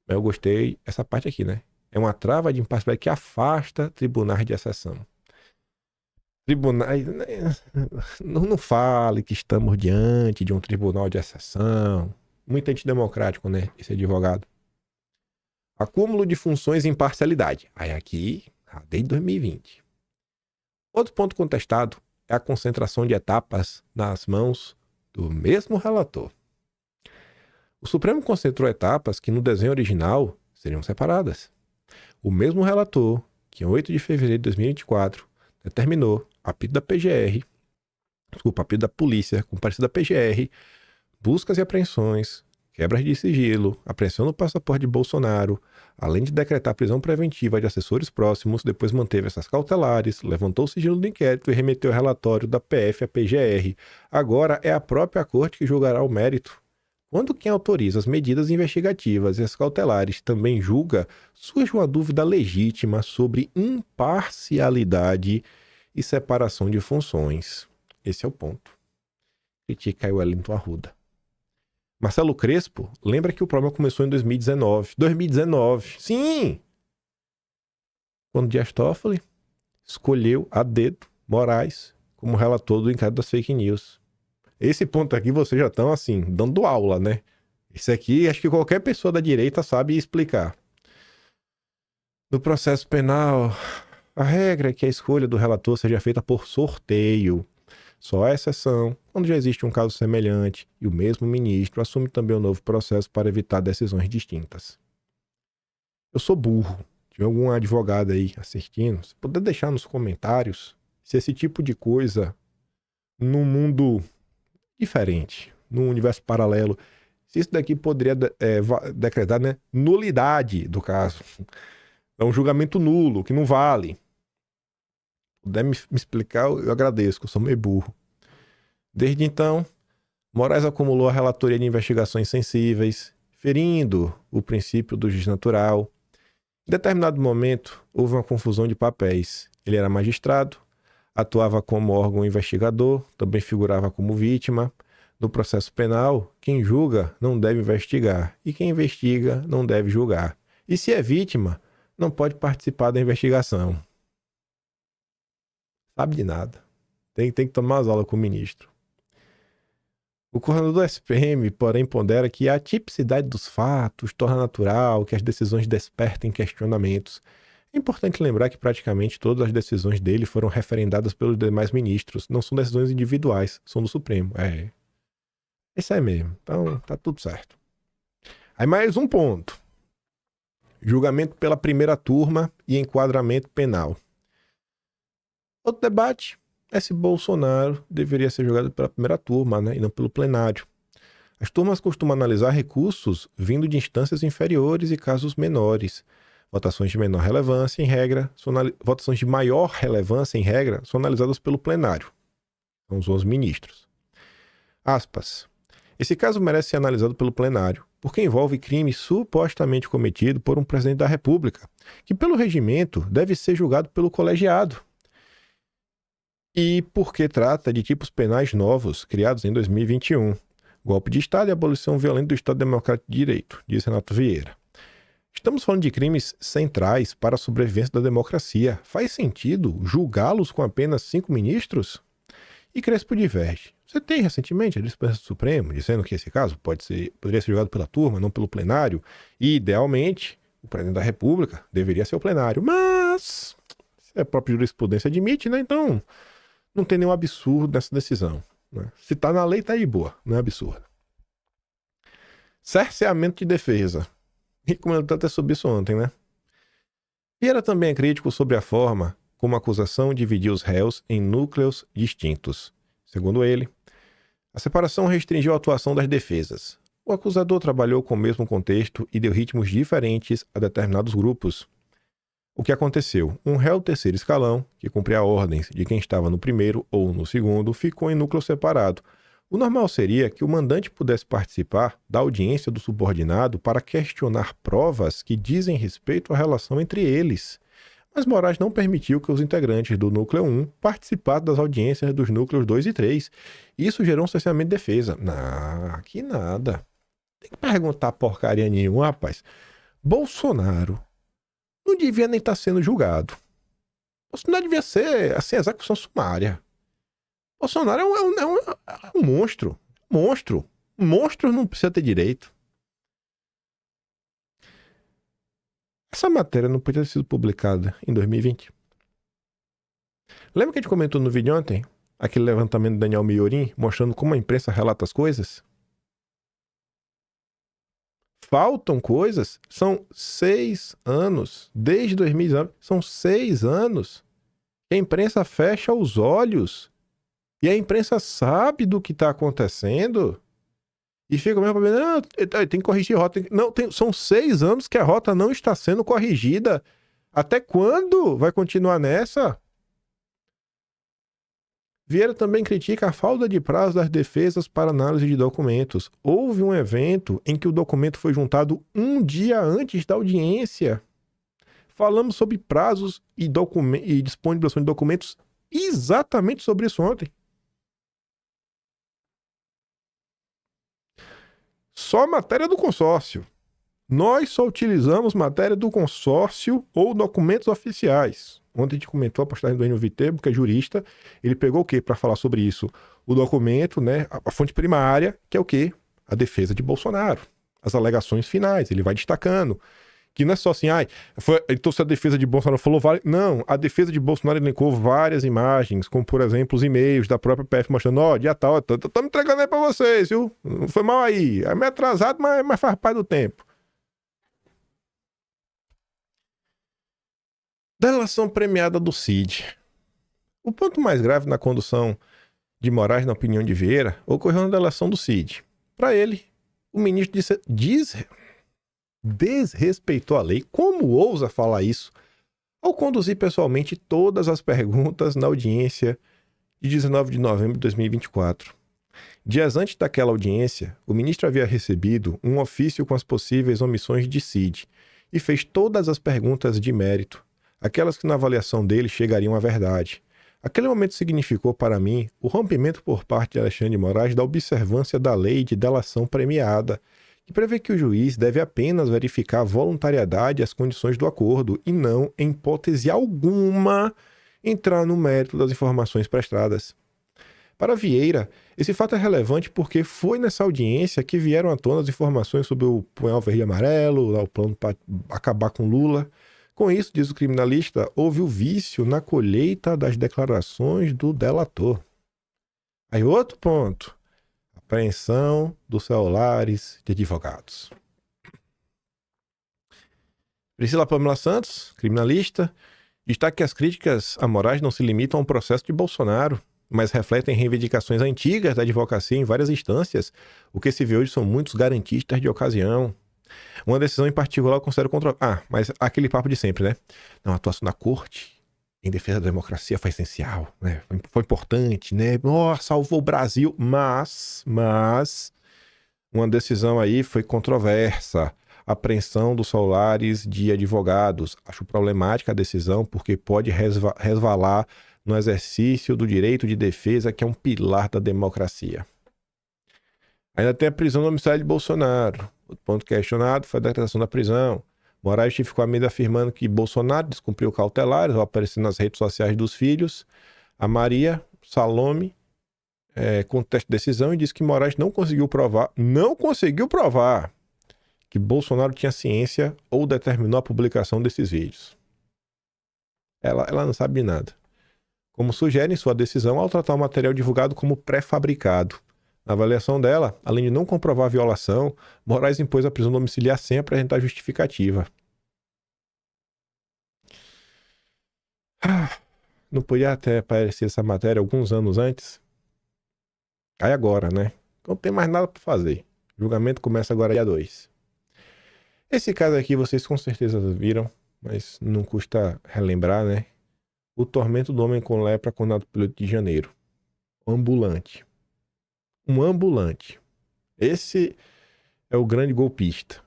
Eu gostei essa parte aqui, né? É uma trava de imparcialidade que afasta tribunais de exceção. Tribunais... Não fale que estamos diante de um tribunal de exceção. Muito antidemocrático, né? Esse advogado. Acúmulo de funções e imparcialidade. Aí aqui, desde 2020. Outro ponto contestado é a concentração de etapas nas mãos do mesmo relator. O Supremo concentrou etapas que no desenho original seriam separadas. O mesmo relator que em 8 de fevereiro de 2024 determinou a pedido da polícia, com parecer da PGR, buscas e apreensões, quebras de sigilo, apreensão no passaporte de Bolsonaro, além de decretar prisão preventiva de assessores próximos, depois manteve essas cautelares, levantou o sigilo do inquérito e remeteu o relatório da PF à PGR. Agora é a própria corte que julgará o mérito. Quando quem autoriza as medidas investigativas e as cautelares também julga, surge uma dúvida legítima sobre imparcialidade e separação de funções. Esse é o ponto. Critica aí o Wellington Arruda. Marcelo Crespo lembra que o problema começou em 2019. 2019, sim! Quando Dias Toffoli escolheu a dedo Moraes como relator do inquérito das fake news. Esse ponto aqui vocês já estão assim, dando aula, né? Esse aqui acho que qualquer pessoa da direita sabe explicar. No processo penal, a regra é que a escolha do relator seja feita por sorteio. Só há exceção quando já existe um caso semelhante e o mesmo ministro assume também o novo processo para evitar decisões distintas. Eu sou burro. Se tiver algum advogado aí assistindo, você puder deixar nos comentários se esse tipo de coisa num mundo diferente, num universo paralelo, se isso daqui poderia decretar, né, nulidade do caso. É um julgamento nulo, que não vale. Puder me explicar, eu agradeço, que eu sou meio burro. Desde então, Moraes acumulou a relatoria de investigações sensíveis, ferindo o princípio do juiz natural. Em determinado momento, houve uma confusão de papéis. Ele era magistrado, atuava como órgão investigador, também figurava como vítima. No processo penal, quem julga não deve investigar, e quem investiga não deve julgar. E se é vítima, não pode participar da investigação. Sabe de nada. Tem que tomar as aulas com o ministro. O coordenador do SPM, porém, pondera que a tipicidade dos fatos torna natural que as decisões despertem questionamentos. É importante lembrar que praticamente todas as decisões dele foram referendadas pelos demais ministros. Não são decisões individuais, são do Supremo. Isso é mesmo. Então, tá tudo certo. Aí mais um ponto. Julgamento pela primeira turma e enquadramento penal. Outro debate é se Bolsonaro deveria ser julgado pela primeira turma, né, e não pelo plenário. As turmas costumam analisar recursos vindo de instâncias inferiores e casos menores. Votações de menor relevância, em regra, votações de maior relevância, em regra, são analisadas pelo plenário. São os 11 ministros. Aspas. Esse caso merece ser analisado pelo plenário, porque envolve crime supostamente cometido por um presidente da República, que pelo regimento deve ser julgado pelo colegiado. E porque trata de tipos penais novos, criados em 2021. Golpe de Estado e abolição violenta do Estado Democrático de Direito, diz Renato Vieira. Estamos falando de crimes centrais para a sobrevivência da democracia. Faz sentido julgá-los com apenas 5 ministros? E Crespo diverge. Você tem recentemente a dispensa do Supremo dizendo que esse caso poderia ser julgado pela turma, não pelo plenário. E, idealmente, o presidente da República deveria ser o plenário. Mas, se a própria jurisprudência admite, né? Então, não tem nenhum absurdo nessa decisão. Né? Se tá na lei, tá aí boa. Não é absurdo. Cerceamento de defesa. E comentou até sobre isso ontem, né? Vieira também é crítico sobre a forma como a acusação dividiu os réus em núcleos distintos. Segundo ele, a separação restringiu a atuação das defesas. O acusador trabalhou com o mesmo contexto e deu ritmos diferentes a determinados grupos. O que aconteceu? Um réu terceiro escalão, que cumpria ordens de quem estava no primeiro ou no segundo, ficou em núcleo separado. O normal seria que o mandante pudesse participar da audiência do subordinado para questionar provas que dizem respeito à relação entre eles. Mas Moraes não permitiu que os integrantes do núcleo 1 participassem das audiências dos núcleos 2 e 3. Isso gerou um cerceamento de defesa. Não, que nada. Tem que perguntar porcaria nenhuma, rapaz. Bolsonaro não devia nem estar sendo julgado. Bolsonaro devia ser, assim, execução sumária. Bolsonaro é um monstro. Monstro. Monstro não precisa ter direito. Essa matéria não podia ter sido publicada em 2020. Lembra que a gente comentou no vídeo ontem? Aquele levantamento do Daniel Miorim mostrando como a imprensa relata as coisas? faltam coisas. São 6 anos, desde 2019, são 6 anos que a imprensa fecha os olhos e a imprensa sabe do que está acontecendo e fica mesmo para ver, não, tem que corrigir a rota. São 6 anos que a rota não está sendo corrigida. Até quando vai continuar nessa? Vieira também critica a falta de prazo das defesas para análise de documentos. Houve um evento em que o documento foi juntado um dia antes da audiência. Falamos sobre prazos e disponibilização de documentos exatamente sobre isso ontem. Só matéria do consórcio. Nós só utilizamos matéria do consórcio ou documentos oficiais. Ontem a gente comentou a postagem do Enio Vitebo, que é jurista. Ele pegou o quê para falar sobre isso? O documento, né, a fonte primária, que é o quê? A defesa de Bolsonaro. As alegações finais. Ele vai destacando. Que não é só assim, então se a defesa de Bolsonaro falou... Não, a defesa de Bolsonaro elencou várias imagens, como, por exemplo, os e-mails da própria PF mostrando, dia tal, tô me entregando aí pra vocês, viu? Não foi mal aí. É meio atrasado, mas faz parte do tempo. Delação premiada do Cid. O ponto mais grave na condução de Moraes, na opinião de Vieira, ocorreu na delação do Cid. Para ele, o ministro desrespeitou a lei. Como ousa falar isso? Ao conduzir pessoalmente todas as perguntas na audiência de 19 de novembro de 2024. Dias antes daquela audiência, o ministro havia recebido um ofício com as possíveis omissões de Cid e fez todas as perguntas de mérito, aquelas que na avaliação dele chegariam à verdade. Aquele momento significou para mim o rompimento por parte de Alexandre de Moraes da observância da lei de delação premiada, que prevê que o juiz deve apenas verificar a voluntariedade e as condições do acordo e não, em hipótese alguma, entrar no mérito das informações prestadas. Para Vieira, esse fato é relevante porque foi nessa audiência que vieram à tona as informações sobre o punhal verde e amarelo, o plano para acabar com Lula. Com isso, diz o criminalista, houve o vício na colheita das declarações do delator. Aí outro ponto. Apreensão dos celulares de advogados. Priscila Pamela Santos, criminalista, destaca que as críticas a Moraes não se limitam ao processo de Bolsonaro, mas refletem reivindicações antigas da advocacia em várias instâncias. O que se vê hoje são muitos garantistas de ocasião. Uma decisão em particular eu considero mas aquele papo de sempre, né? Não, a atuação da corte em defesa da democracia foi essencial, né? Foi importante, né? Salvou o Brasil, mas uma decisão aí foi controversa. Apreensão dos celulares de advogados. Acho problemática a decisão porque pode resvalar no exercício do direito de defesa, que é um pilar da democracia. Ainda tem a prisão domiciliar de Bolsonaro. Outro ponto questionado foi a decretação da prisão. Moraes ficou a medida afirmando que Bolsonaro descumpriu cautelares ao aparecer nas redes sociais dos filhos. A Maria Salome contesta a decisão e diz que Moraes não conseguiu provar que Bolsonaro tinha ciência ou determinou a publicação desses vídeos. Ela não sabe de nada. Como sugere em sua decisão ao tratar o material divulgado como pré-fabricado. Na avaliação dela, além de não comprovar a violação, Moraes impôs a prisão domiciliar sem apresentar justificativa. Não podia até aparecer essa matéria alguns anos antes? Aí agora, né? Não tem mais nada para fazer. O julgamento começa agora dia 2. Esse caso aqui vocês com certeza viram, mas não custa relembrar, né? O tormento do homem com lepra condenado pelo 8 de janeiro. Ambulante. Um ambulante. Esse é o grande golpista.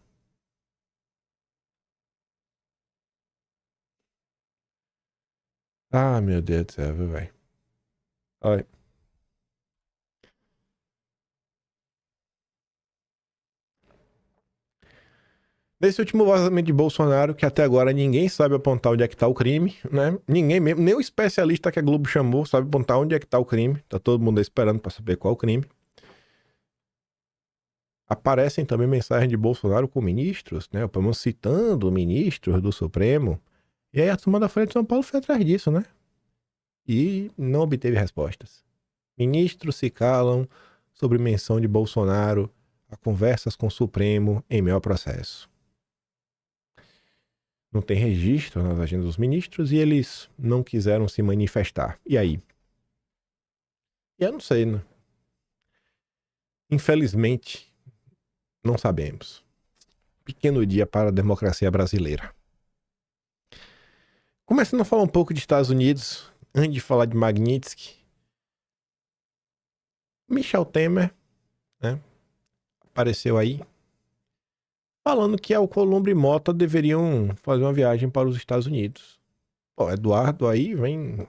Ah, meu Deus do céu, velho. Olha. Nesse último vazamento de Bolsonaro, que até agora ninguém sabe apontar onde é que tá o crime, né? Ninguém mesmo, nem o especialista que a Globo chamou sabe apontar onde é que tá o crime. Tá todo mundo esperando para saber qual é o crime. Aparecem também mensagens de Bolsonaro com ministros, né? Pelo menos citando ministros do Supremo. E aí a turma da Folha de São Paulo foi atrás disso, né? E não obteve respostas. Ministros se calam sobre menção de Bolsonaro a a conversas com o Supremo em meio ao processo. Não tem registro nas agendas dos ministros e eles não quiseram se manifestar. E aí? Eu não sei, né? Infelizmente, não sabemos. Pequeno dia para a democracia brasileira. Começando a falar um pouco de Estados Unidos, antes de falar de Magnitsky, Michel Temer, né, apareceu aí falando que Alcolumbre e Mota deveriam fazer uma viagem para os Estados Unidos. O Eduardo aí vem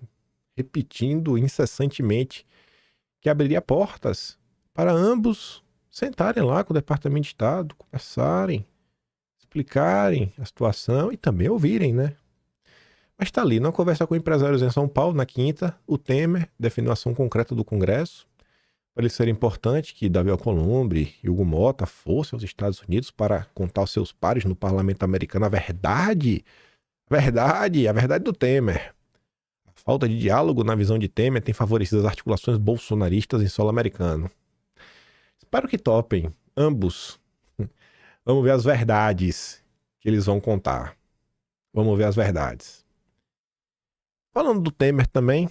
repetindo incessantemente que abriria portas para ambos sentarem lá com o Departamento de Estado, conversarem, explicarem a situação e também ouvirem, né? Mas está ali, numa conversa com empresários em São Paulo, na quinta, o Temer definiu a ação concreta do Congresso. Pareceu ser importante que Davi Alcolumbre e Hugo Mota fossem aos Estados Unidos para contar aos seus pares no parlamento americano a verdade do Temer. A falta de diálogo na visão de Temer tem favorecido as articulações bolsonaristas em solo americano. Espero que topem, ambos. Vamos ver as verdades que eles vão contar. Vamos ver as verdades. Falando do Temer também,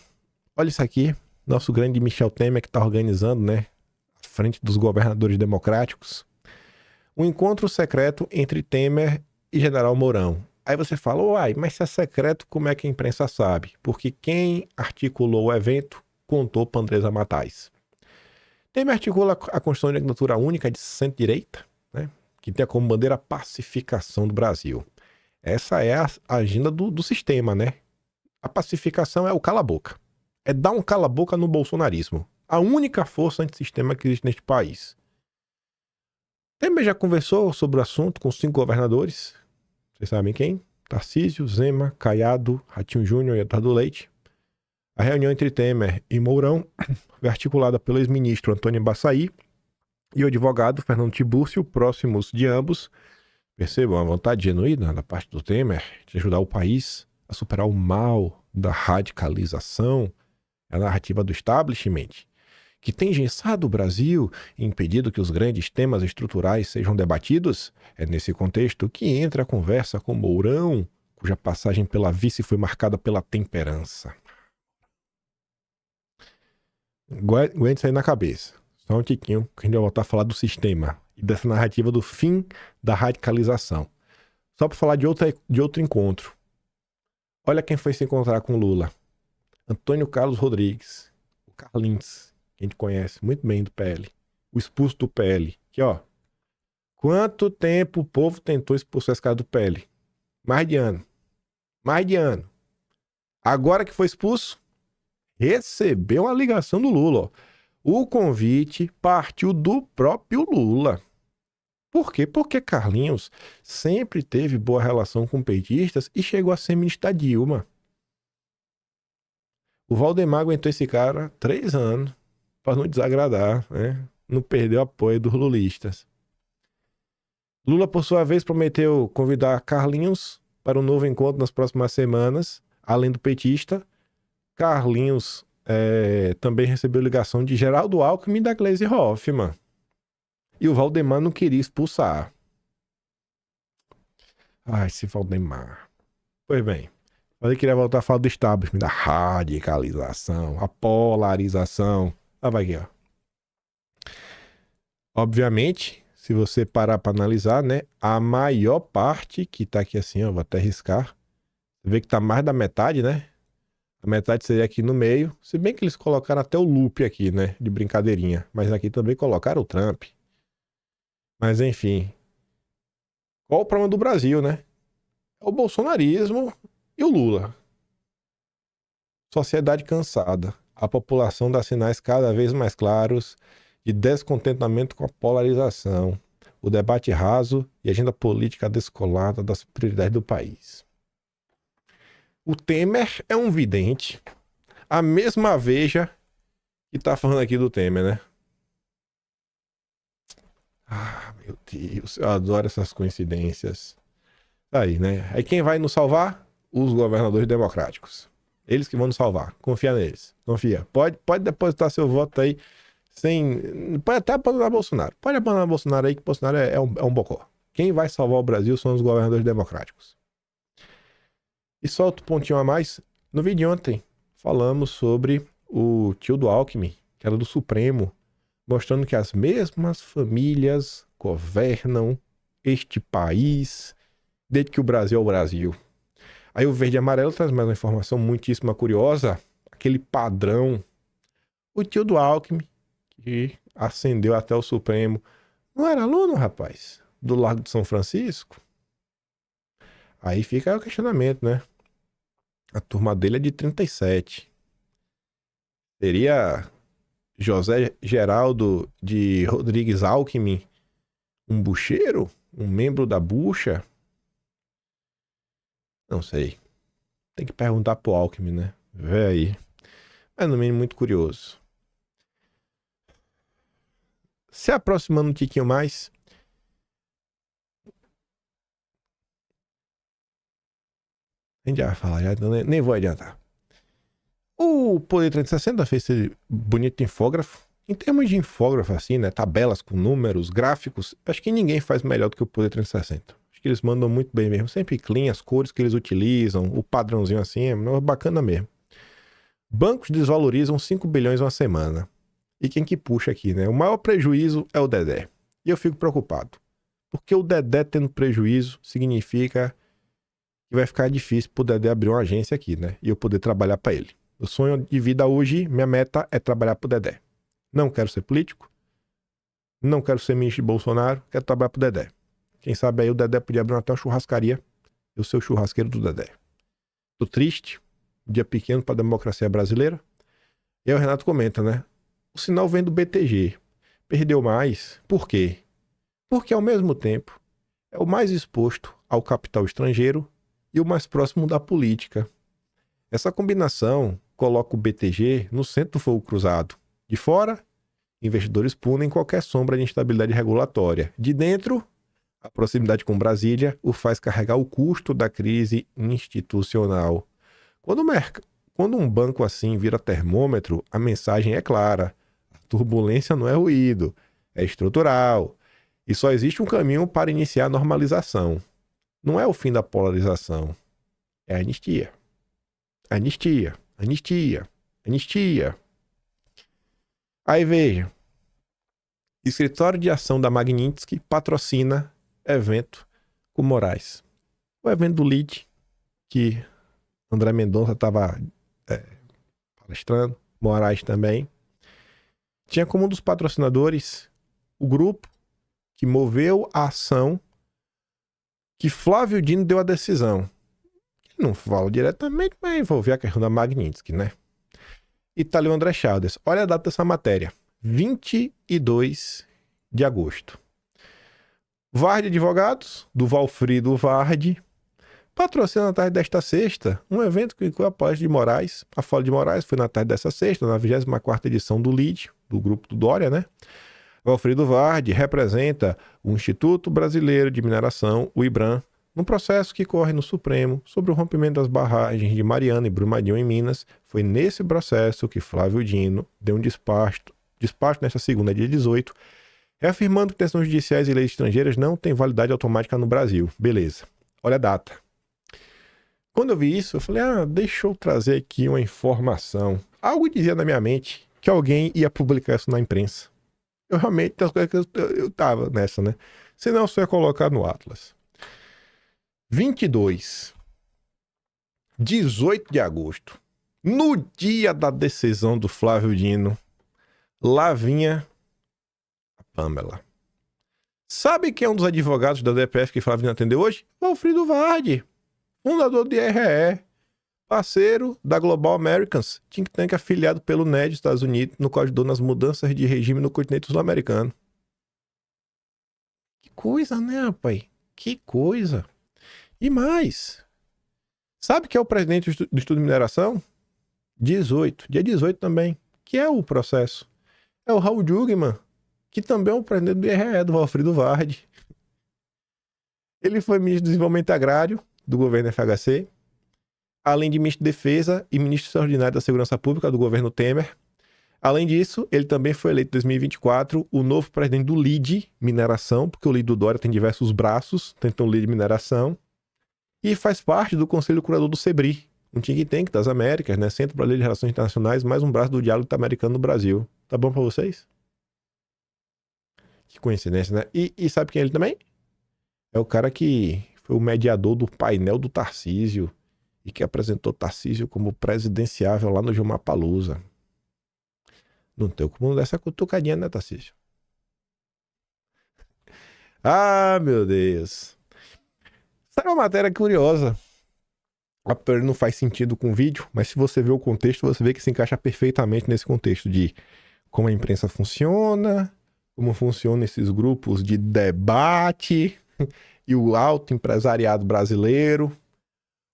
olha isso aqui. Nosso grande Michel Temer que está organizando, né, à frente dos governadores democráticos, um encontro secreto entre Temer e General Mourão. Aí você fala, uai, mas se é secreto, como é que a imprensa sabe? Porque quem articulou o evento contou para Andresa Matais. Temer articula a Constituição de Candidatura Única de centro-direita, né, que tem como bandeira a pacificação do Brasil. Essa é a agenda do sistema, né? A pacificação é o cala-boca. É dar um cala-boca no bolsonarismo. A única força antissistema que existe neste país. Temer já conversou sobre o assunto com 5 governadores. Vocês sabem quem? Tarcísio, Zema, Caiado, Ratinho Júnior e Eduardo Leite. A reunião entre Temer e Mourão foi articulada pelo ex-ministro Antônio Embaçaí e o advogado Fernando Tiburcio, próximos de ambos. Percebam a vontade genuína da parte do Temer de ajudar o país a superar o mal da radicalização, a narrativa do establishment, que tem engessado o Brasil e impedido que os grandes temas estruturais sejam debatidos. É nesse contexto que entra a conversa com Mourão, cuja passagem pela vice foi marcada pela temperança. Aguente isso aí na cabeça. Só um tiquinho, que a gente vai voltar a falar do sistema e dessa narrativa do fim da radicalização. Só para falar de outro encontro. Olha quem foi se encontrar com Lula. Antônio Carlos Rodrigues, o Carlinhos, que a gente conhece muito bem do PL. O expulso do PL. Aqui, ó. Quanto tempo o povo tentou expulsar esse cara do PL? Mais de ano. Agora que foi expulso, recebeu a ligação do Lula, ó. O convite partiu do próprio Lula. Por quê? Porque Carlinhos sempre teve boa relação com petistas e chegou a ser ministro da Dilma. O Valdemar aguentou esse cara 3 anos para não desagradar, né? Não perder o apoio dos lulistas. Lula, por sua vez, prometeu convidar Carlinhos para um novo encontro nas próximas semanas, além do petista. Carlinhos também recebeu ligação de Geraldo Alckmin e da Gleisi Hoffmann. E o Valdemar não queria expulsar. Ai, esse Valdemar. Pois bem, eu queria voltar a falar do establishment, da radicalização, a polarização. Ah, vai aqui, ó. Obviamente, se você parar para analisar, né, a maior parte que tá aqui assim, ó, vou até riscar. Você vê que tá mais da metade, né? A metade seria aqui no meio. Se bem que eles colocaram até o Lupe aqui, né, de brincadeirinha. Mas aqui também colocaram o Trump. Mas enfim, qual o problema do Brasil, né? É o bolsonarismo e o Lula. Sociedade cansada. A população dá sinais cada vez mais claros de descontentamento com a polarização, o debate raso e a agenda política descolada das prioridades do país. O Temer é um vidente. A mesma Veja que tá falando aqui do Temer, né? Ah, meu Deus, eu adoro essas coincidências. Aí, né? Aí quem vai nos salvar? Os governadores democráticos. Eles que vão nos salvar. Confia neles. Confia. Pode depositar seu voto aí Pode até abandonar Bolsonaro. Pode abandonar Bolsonaro aí, que Bolsonaro é um bocó. Quem vai salvar o Brasil são os governadores democráticos. E só outro pontinho a mais. No vídeo de ontem, falamos sobre o tio do Alckmin, que era do Supremo, mostrando que as mesmas famílias governam este país desde que o Brasil é o Brasil. Aí o Verde e Amarelo traz mais uma informação muitíssima curiosa, aquele padrão. O tio do Alckmin, que ascendeu até o Supremo, não era aluno, rapaz, do Largo de São Francisco? Aí fica o questionamento, né? A turma dele é de 37. Seria José Geraldo de Rodrigues Alckmin um bucheiro? Um membro da bucha? Não sei. Tem que perguntar pro Alckmin, né? Vê aí. É no mínimo muito curioso. Se aproximando um tiquinho mais. A gente já vai falar, já, então nem vou adiantar. O Poder 360 fez esse bonito infógrafo. Em termos de infógrafo, assim, né? Tabelas com números, gráficos, acho que ninguém faz melhor do que o Poder 360. Acho que eles mandam muito bem mesmo. Sempre clean, as cores que eles utilizam, o padrãozinho assim, é bacana mesmo. Bancos desvalorizam 5 bilhões uma semana. E quem que puxa aqui, né? O maior prejuízo é o Dedé. E eu fico preocupado. Porque o Dedé tendo prejuízo significa que vai ficar difícil pro Dedé abrir uma agência aqui, né? E eu poder trabalhar para ele. O sonho de vida hoje, minha meta é trabalhar pro Dedé. Não quero ser político. Não quero ser ministro de Bolsonaro. Quero trabalhar pro Dedé. Quem sabe aí o Dedé podia abrir até uma churrascaria. Eu sou o churrasqueiro do Dedé. Tô triste. Dia pequeno pra democracia brasileira. E aí o Renato comenta, né? O sinal vem do BTG. Perdeu mais. Por quê? Porque ao mesmo tempo é o mais exposto ao capital estrangeiro e o mais próximo da política. Essa combinação coloca o BTG no centro do fogo cruzado. De fora, investidores punem qualquer sombra de instabilidade regulatória. De dentro, a proximidade com Brasília o faz carregar o custo da crise institucional. Quando um banco assim vira termômetro, a mensagem é clara. A turbulência não é ruído, é estrutural. E só existe um caminho para iniciar a normalização. Não é o fim da polarização, é a anistia. Anistia, anistia, anistia. Aí veja, Escritório de Ação da Magnitsky patrocina evento com Moraes. O evento do LEAD, que André Mendonça estava palestrando, Moraes também. Tinha como um dos patrocinadores o grupo que moveu a ação que Flávio Dino deu a decisão. Não falo diretamente, mas envolver a questão da Magnitsky, né? E tá ali o André Chaldes. Olha a data dessa matéria. 22 de agosto. Varde Advogados, do Valfrido Varde, patrocina na tarde desta sexta um evento que inclui a palestra de Moraes. A fala de Moraes foi na tarde dessa sexta, na 24ª edição do LEAD, do grupo do Dória, né? Valfrido Varde representa o Instituto Brasileiro de Mineração, o IBRAM, num processo que corre no Supremo sobre o rompimento das barragens de Mariana e Brumadinho em Minas. Foi nesse processo que Flávio Dino deu um despacho nesta segunda, dia 18, reafirmando que decisões judiciais e leis estrangeiras não têm validade automática no Brasil. Beleza. Olha a data. Quando eu vi isso, eu falei, deixa eu trazer aqui uma informação. Algo dizia na minha mente que alguém ia publicar isso na imprensa. Eu realmente, das coisas que eu tava nessa, né? Senão eu só ia colocar no Atlas. 18 de agosto, no dia da decisão do Flávio Dino, lá vinha a Pamela. Sabe quem é um dos advogados da DPF que Flávio Dino atendeu hoje? Valfrido Varde, fundador do IRE, parceiro da Global Americans, think tank afiliado pelo NED dos Estados Unidos, no qual ajudou nas mudanças de regime no continente sul-americano. Que coisa, né, rapaz? Que coisa. E mais, sabe quem é o presidente do Estudo de Mineração? Dia 18 também, que é o processo. É o Raul Jugman, que também é o presidente do IRE, do Valfrido Varde. Ele foi ministro do Desenvolvimento Agrário do governo FHC, além de ministro de Defesa e ministro extraordinário da Segurança Pública do governo Temer, Além disso, ele também foi eleito em 2024 o novo presidente do LIDE Mineração, porque o LIDE do Dória tem diversos braços, tem o LIDE Mineração, e faz parte do Conselho Curador do SEBRI, um think tank das Américas, né? Centro Brasileiro de Relações Internacionais, mais um braço do diálogo americano no Brasil. Tá bom pra vocês? Que coincidência, né? E sabe quem é ele também? É o cara que foi o mediador do painel do Tarcísio e que apresentou Tarcísio como presidenciável lá no Gilmar-Palusa. Não tem como dar essa cutucadinha, né, Tarcísio? Ah, meu Deus. Sabe uma matéria curiosa? A priori não faz sentido com o vídeo, mas se você vê o contexto, você vê que se encaixa perfeitamente nesse contexto de como a imprensa funciona, como funcionam esses grupos de debate e o alto empresariado brasileiro.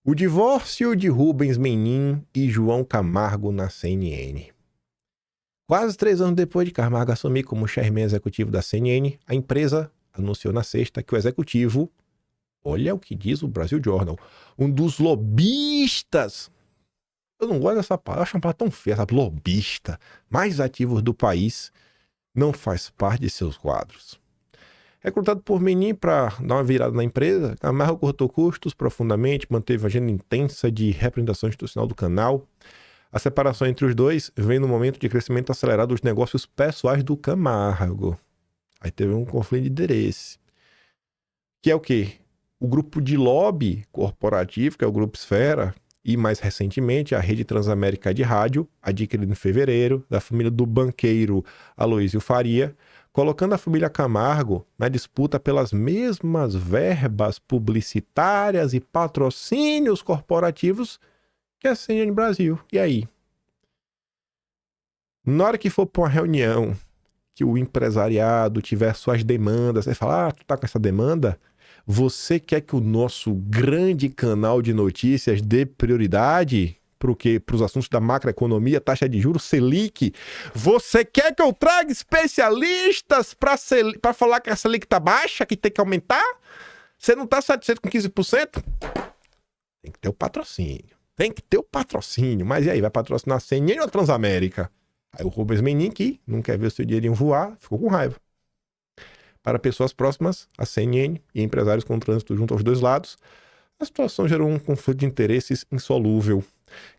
O divórcio de Rubens Menin e João Camargo na CNN. Quase 3 anos depois de Camargo assumir como chairman executivo da CNN, a empresa anunciou na sexta que o executivo, olha o que diz o Brasil Journal, um dos lobistas, eu não gosto dessa palavra, eu acho uma palavra tão feia, sabe? Lobista, mais ativos do país, não faz parte de seus quadros. Recrutado por Menin para dar uma virada na empresa, Camargo cortou custos profundamente, manteve a agenda intensa de representação institucional do canal. A separação entre os dois vem no momento de crescimento acelerado dos negócios pessoais do Camargo. Aí teve um conflito de interesse. Que é o quê? O grupo de lobby corporativo, que é o Grupo Esfera, e mais recentemente a Rede Transamérica de Rádio, adquirida em fevereiro, da família do banqueiro Aloysio Faria, colocando a família Camargo na disputa pelas mesmas verbas publicitárias e patrocínios corporativos que a CNN Brasil. E aí? Na hora que for para uma reunião, que o empresariado tiver suas demandas, você fala, tu tá com essa demanda? Você quer que o nosso grande canal de notícias dê prioridade para os assuntos da macroeconomia, taxa de juros, Selic? Você quer que eu traga especialistas para falar que a Selic tá baixa, que tem que aumentar? Você não tá satisfeito com 15%? Tem que ter o patrocínio. Tem que ter o patrocínio. Mas e aí, vai patrocinar a CNN ou a Transamérica? Aí o Rubens Menin, que não quer ver o seu dinheirinho voar, ficou com raiva. Para pessoas próximas, a CNN e empresários com trânsito junto aos dois lados, a situação gerou um conflito de interesses insolúvel.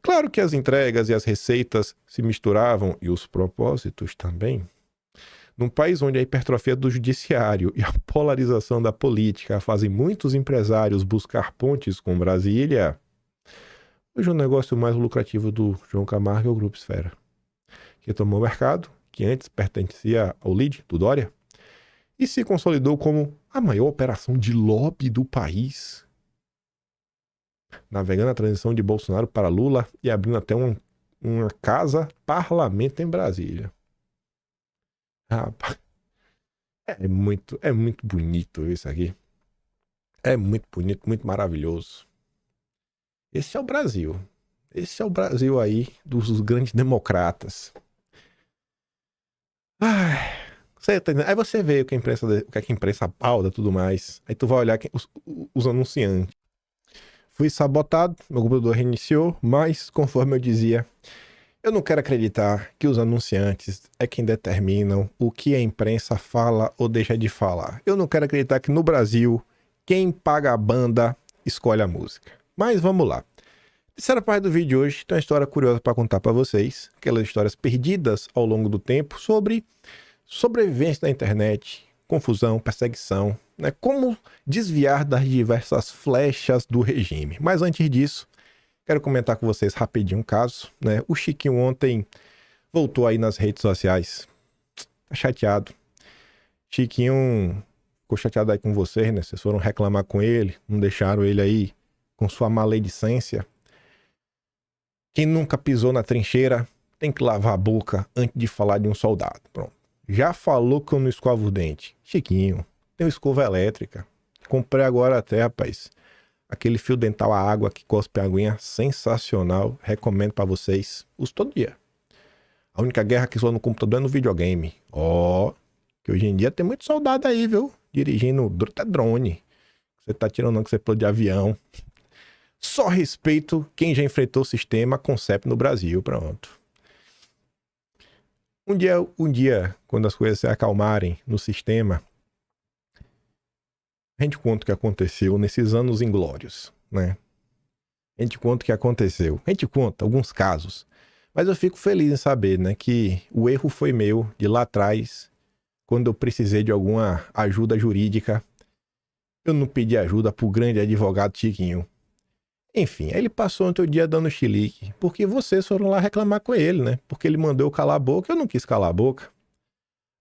Claro que as entregas e as receitas se misturavam e os propósitos também. Num país onde a hipertrofia do judiciário e a polarização da política fazem muitos empresários buscar pontes com Brasília, hoje o negócio mais lucrativo do João Camargo é o Grupo Esfera, que tomou o mercado, que antes pertencia ao LIDE, do Dória, e se consolidou como a maior operação de lobby do país, navegando a transição de Bolsonaro para Lula e abrindo até uma casa-parlamento em Brasília. Rapaz, é muito bonito isso aqui. É muito bonito, muito maravilhoso. Esse é o Brasil. Esse é o Brasil aí dos grandes democratas. Ai... Aí você vê o que a imprensa pauta e tudo mais. Aí tu vai olhar os anunciantes. Fui sabotado, meu computador reiniciou, mas, conforme eu dizia, eu não quero acreditar que os anunciantes é quem determinam o que a imprensa fala ou deixa de falar. Eu não quero acreditar que no Brasil, quem paga a banda escolhe a música. Mas vamos lá. Terceira parte do vídeo de hoje tem uma história curiosa para contar para vocês. Aquelas histórias perdidas ao longo do tempo sobre sobrevivência da internet, confusão, perseguição, né? Como desviar das diversas flechas do regime. Mas antes disso, quero comentar com vocês rapidinho um caso, né? O Chiquinho ontem voltou aí nas redes sociais. Tá chateado. Chiquinho ficou chateado aí com vocês, né? Vocês foram reclamar com ele, não deixaram ele aí com sua maledicência. Quem nunca pisou na trincheira tem que lavar a boca antes de falar de um soldado. Pronto. Já falou que eu não escovo o dente. Chiquinho, tem uma escova elétrica. Comprei agora até, rapaz. Aquele fio dental a água que cospe a aguinha, sensacional. Recomendo pra vocês. Uso todo dia. A única guerra que sou no computador é no videogame. Que hoje em dia tem muito soldado aí, viu? Dirigindo até drone. Você tá tirando que você pulou de avião. Só respeito quem já enfrentou o sistema Concept no Brasil. Pronto. Um dia, quando as coisas se acalmarem no sistema, a gente conta o que aconteceu nesses anos inglórios, né? A gente conta o que aconteceu. A gente conta alguns casos. Mas eu fico feliz em saber, né, que o erro foi meu de lá atrás, quando eu precisei de alguma ajuda jurídica. Eu não pedi ajuda pro grande advogado Chiquinho. Enfim, aí ele passou ontem o dia dando chilique, porque vocês foram lá reclamar com ele, né? Porque ele mandou eu calar a boca, eu não quis calar a boca.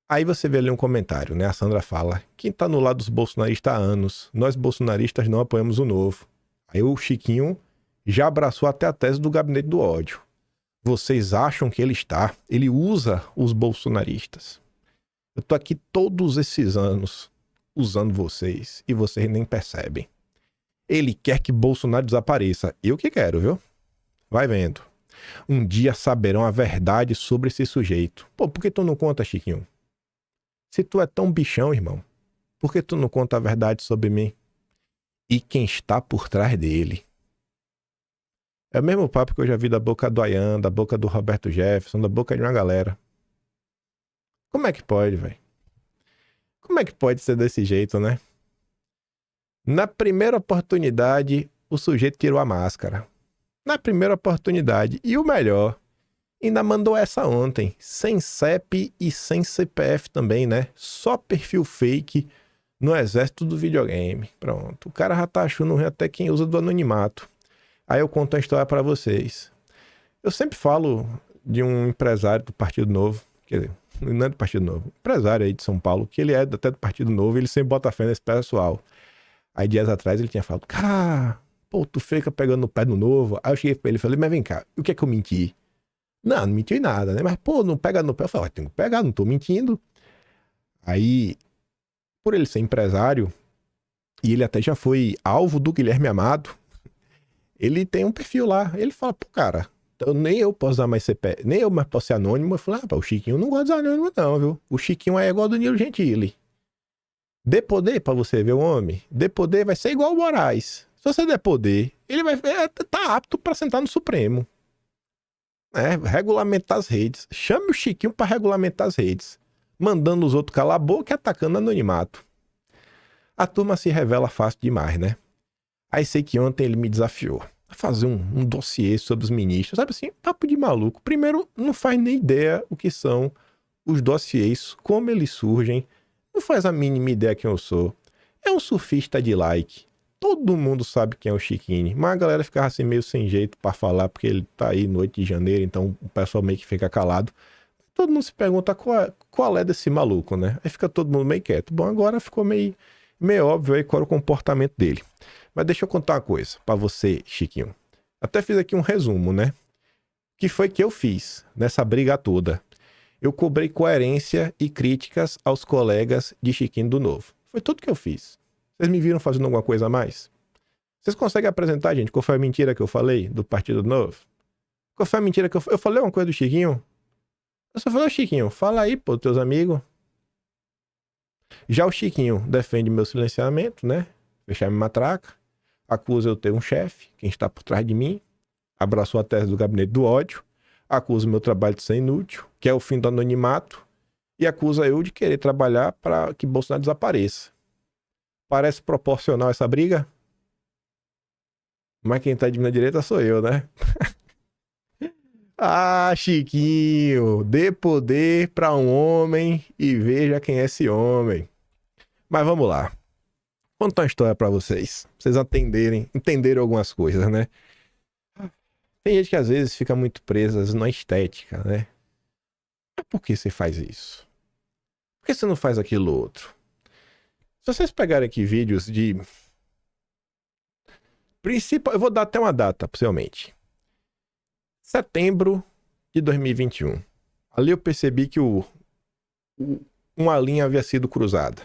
Aí você vê ali um comentário, né? A Sandra fala: quem tá no lado dos bolsonaristas há anos, nós bolsonaristas não apoiamos o novo. Aí o Chiquinho já abraçou até a tese do gabinete do ódio. Vocês acham que ele usa os bolsonaristas. Eu tô aqui todos esses anos usando vocês e vocês nem percebem. Ele quer que Bolsonaro desapareça. Eu que quero, viu? Vai vendo. Um dia saberão a verdade sobre esse sujeito. Pô, por que tu não conta, Chiquinho? Se tu é tão bichão, irmão, por que tu não conta a verdade sobre mim? E quem está por trás dele? É o mesmo papo que eu já vi da boca do Ayan, da boca do Roberto Jefferson, da boca de uma galera. Como é que pode, velho? Como é que pode ser desse jeito, né? Na primeira oportunidade, o sujeito tirou a máscara. Na primeira oportunidade. E o melhor, ainda mandou essa ontem. Sem CEP e sem CPF também, né? Só perfil fake no exército do videogame. Pronto. O cara já tá achando até quem usa do anonimato. Aí eu conto uma história pra vocês. Eu sempre falo de um empresário do Partido Novo. Quer dizer, não é do Partido Novo. Empresário aí de São Paulo, que ele é até do Partido Novo. Ele sempre bota fé nesse pessoal. Aí dias atrás ele tinha falado: cara, pô, tu fica pegando no pé do Novo. Aí eu cheguei pra ele e falei: mas vem cá, o que é que eu menti? Não menti em nada, né? Mas pô, não pega no pé. Eu falei: tenho que pegar, não tô mentindo. Aí, por ele ser empresário, e ele até já foi alvo do Guilherme Amado, ele tem um perfil lá. Ele fala: pô, cara, nem eu posso usar mais CPF, nem eu mais posso ser anônimo. Eu falei: o Chiquinho não gosta de anônimo não, viu? O Chiquinho é igual do Danilo Gentili. Dê poder pra você ver o homem. Dê poder vai ser igual o Moraes. Se você der poder, ele vai tá apto pra sentar no Supremo. Regulamentar as redes. Chame o Chiquinho pra regulamentar as redes. Mandando os outros calar a boca e atacando anonimato. A turma se revela fácil demais, né? Aí sei que ontem ele me desafiou a fazer um dossiê sobre os ministros. Sabe assim, papo de maluco. Primeiro, não faz nem ideia o que são os dossiês, como eles surgem. Não faz a mínima ideia quem eu sou. É um surfista de like. Todo mundo sabe quem é o Chiquinho. Mas a galera ficava assim meio sem jeito pra falar, porque ele tá aí noite de janeiro, então o pessoal meio que fica calado. Todo mundo se pergunta qual é desse maluco, né? Aí fica todo mundo meio quieto. Bom, agora ficou meio óbvio aí qual é o comportamento dele. Mas deixa eu contar uma coisa pra você, Chiquinho. Até fiz aqui um resumo, né? O que foi que eu fiz nessa briga toda? Eu cobrei coerência e críticas aos colegas de Chiquinho do Novo. Foi tudo que eu fiz. Vocês me viram fazendo alguma coisa a mais? Vocês conseguem apresentar, gente, qual foi a mentira que eu falei do Partido Novo? Qual foi a mentira que eu falei uma coisa do Chiquinho? Eu só falei: Chiquinho, fala aí, pô, teus amigos. Já o Chiquinho defende meu silenciamento, né? Fechar minha matraca. Acusa eu ter um chefe, quem está por trás de mim. Abraçou a tese do gabinete do ódio. Acusa o meu trabalho de ser inútil, que é o fim do anonimato, e acusa eu de querer trabalhar para que Bolsonaro desapareça. Parece proporcional essa briga? Mas quem tá de minha direita sou eu, né? Ah, Chiquinho, dê poder para um homem e veja quem é esse homem. Mas vamos lá. Vou contar uma história para vocês. Pra vocês entenderem algumas coisas, né? Tem gente que às vezes fica muito presa na estética, né? Mas por que você faz isso? Por que você não faz aquilo outro? Se vocês pegarem aqui vídeos de... Eu vou dar até uma data, possivelmente. Setembro de 2021. Ali eu percebi que uma linha havia sido cruzada.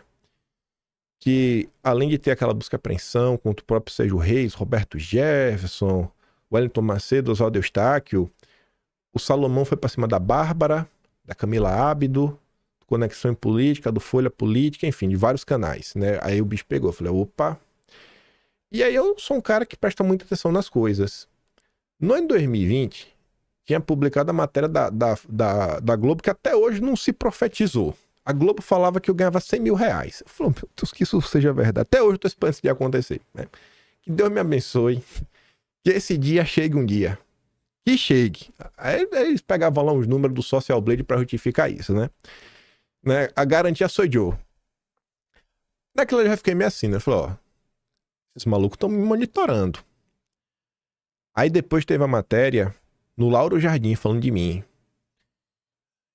Que além de ter aquela busca e apreensão contra o próprio Sérgio Reis, Roberto Jefferson, Wellington Macedo, Oswaldo Eustáquio, o Salomão foi pra cima da Bárbara, da Camila Ábido, do Conexão em Política, do Folha Política, enfim, de vários canais, né? Aí o bicho pegou, eu falei: opa. E aí eu sou um cara que presta muita atenção nas coisas. No ano 2020, tinha publicado a matéria da Globo que até hoje não se profetizou. A Globo falava que eu ganhava 100 mil reais. Eu falei, meu Deus, que isso seja verdade. Até hoje eu tô esperando isso de acontecer, né? Que Deus me abençoe. Que esse dia chegue um dia. Que chegue. Aí eles pegavam lá os números do Social Blade pra justificar isso, né? A garantia sou eu. Naquilo eu já fiquei meio assim, né? Eu falei, ó, esses malucos estão me monitorando. Aí depois teve a matéria no Lauro Jardim falando de mim.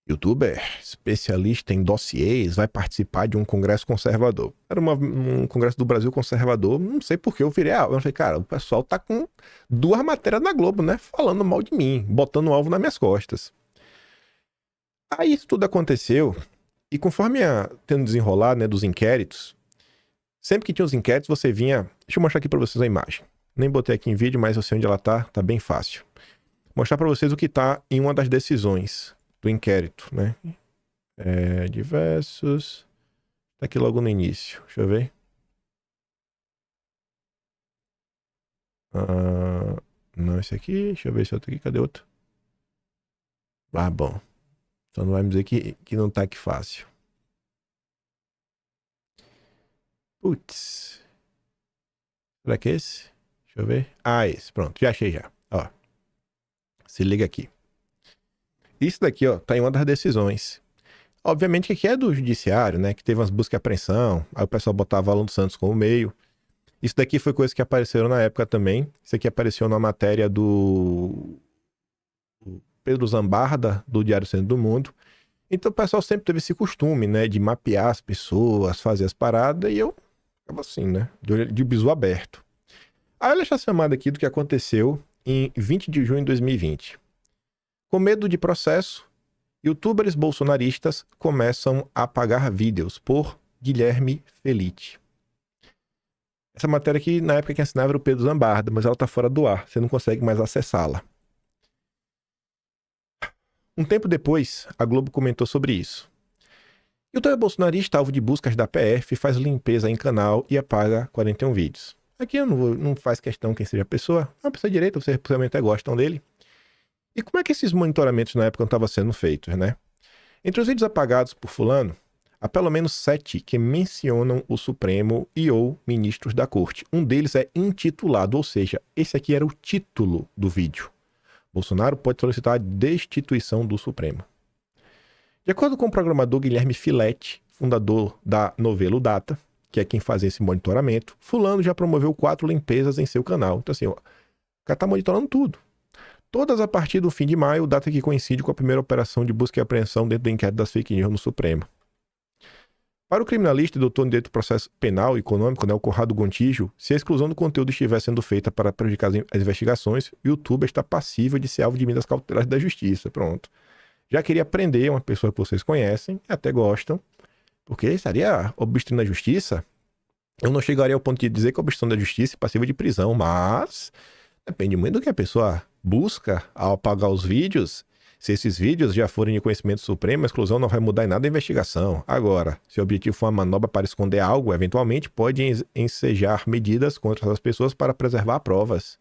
YouTuber, especialista em dossiês, vai participar de um congresso conservador. Era um congresso do Brasil conservador, não sei por que eu virei alvo. Eu falei, cara, o pessoal tá com 2 matérias na Globo, né? Falando mal de mim, botando um alvo nas minhas costas. Aí isso tudo aconteceu, e conforme tendo desenrolado, né, dos inquéritos, sempre que tinha os inquéritos, você vinha... Deixa eu mostrar aqui pra vocês a imagem. Nem botei aqui em vídeo, mas eu sei onde ela tá bem fácil. Mostrar pra vocês o que tá em uma das decisões do inquérito, né? Diversos... Tá aqui logo no início. Deixa eu ver. Não, esse aqui. Deixa eu ver esse outro aqui. Cadê outro? Ah, bom. Então não vai me dizer que não tá aqui fácil. Putz. Será que é esse? Deixa eu ver. Ah, esse. Pronto. Já achei já. Ó. Se liga aqui. Isso daqui, ó, tá em uma das decisões. Obviamente que aqui é do judiciário, né? Que teve umas buscas e apreensão. Aí o pessoal botava Alan dos Santos como meio. Isso daqui foi coisa que apareceram na época também. Isso aqui apareceu na matéria do Pedro Zambarda, do Diário Centro do Mundo. Então o pessoal sempre teve esse costume, né? De mapear as pessoas, fazer as paradas. E eu ficava assim, né? De bizu aberto. Aí olha essa chamada aqui do que aconteceu em 20 de junho de 2020. Com medo de processo, youtubers bolsonaristas começam a apagar vídeos por Guilherme Felite. Essa matéria aqui, na época quem assinava era o Pedro Zambarda, mas ela tá fora do ar, você não consegue mais acessá-la. Um tempo depois, a Globo comentou sobre isso. Youtuber bolsonarista, alvo de buscas da PF, faz limpeza em canal e apaga 41 vídeos. Aqui eu não faz questão quem seja a pessoa, é uma pessoa direita, vocês possivelmente até gostam dele. E como é que esses monitoramentos na época não estavam sendo feitos, né? Entre os vídeos apagados por fulano, há pelo menos 7 que mencionam o Supremo e ou ministros da corte. Um deles é intitulado, ou seja, esse aqui era o título do vídeo. Bolsonaro pode solicitar a destituição do Supremo. De acordo com o programador Guilherme Filete, fundador da Novelo Data, que é quem faz esse monitoramento, fulano já promoveu 4 limpezas em seu canal. Então assim, ó, o cara tá monitorando tudo. Todas a partir do fim de maio, data que coincide com a primeira operação de busca e apreensão dentro do inquérito das fake news no Supremo. Para o criminalista e doutor em direito do processo penal e econômico, né, o Conrado Gontijo, se a exclusão do conteúdo estiver sendo feita para prejudicar as investigações, o youtuber está passível de ser alvo de medidas cautelares da justiça. Pronto. Já queria prender uma pessoa que vocês conhecem, até gostam, porque estaria obstruindo a justiça. Eu não chegaria ao ponto de dizer que a obstrução da justiça é passível de prisão, mas depende muito do que a pessoa busca ao apagar os vídeos. Se esses vídeos já forem de conhecimento supremo, a exclusão não vai mudar em nada a investigação. Agora, se o objetivo for uma manobra para esconder algo, eventualmente pode ensejar medidas contra essas pessoas para preservar provas.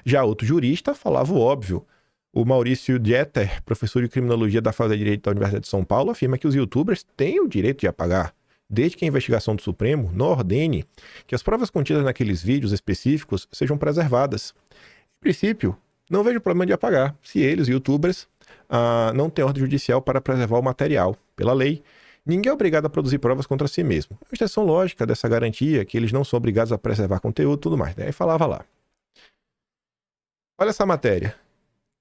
Já outro jurista falava o óbvio. O Maurício Dieter, professor de criminologia da Faculdade de Direito da Universidade de São Paulo, afirma que os youtubers têm o direito de apagar, desde que a investigação do Supremo não ordene que as provas contidas naqueles vídeos específicos sejam preservadas. Em princípio, não vejo problema de apagar, se eles, youtubers, não têm ordem judicial para preservar o material. Pela lei, ninguém é obrigado a produzir provas contra si mesmo. A extensão lógica dessa garantia, que eles não são obrigados a preservar conteúdo e tudo mais. Aí falava lá. Olha essa matéria.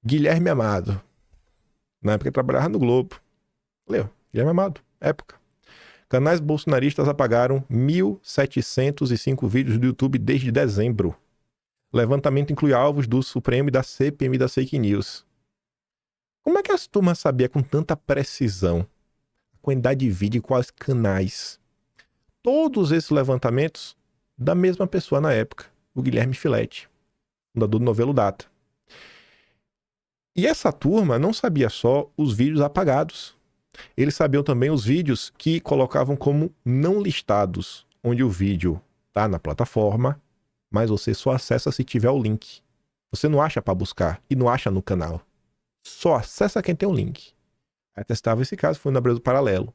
Guilherme Amado. Na época ele trabalhava no Globo. Leu? Guilherme Amado. Época. Canais bolsonaristas apagaram 1.705 vídeos do YouTube desde dezembro. Levantamento inclui alvos do Supremo e da CPMI das fake news. Como é que as turmas sabiam com tanta precisão a quantidade de vídeo e quais canais? Todos esses levantamentos da mesma pessoa na época, o Guilherme Filete, fundador do Novelo Data. E essa turma não sabia só os vídeos apagados. Eles sabiam também os vídeos que colocavam como não listados, onde o vídeo está na plataforma, mas você só acessa se tiver o link. Você não acha para buscar e não acha no canal. Só acessa quem tem o link. Aí testava esse caso, foi no Abreu do Paralelo.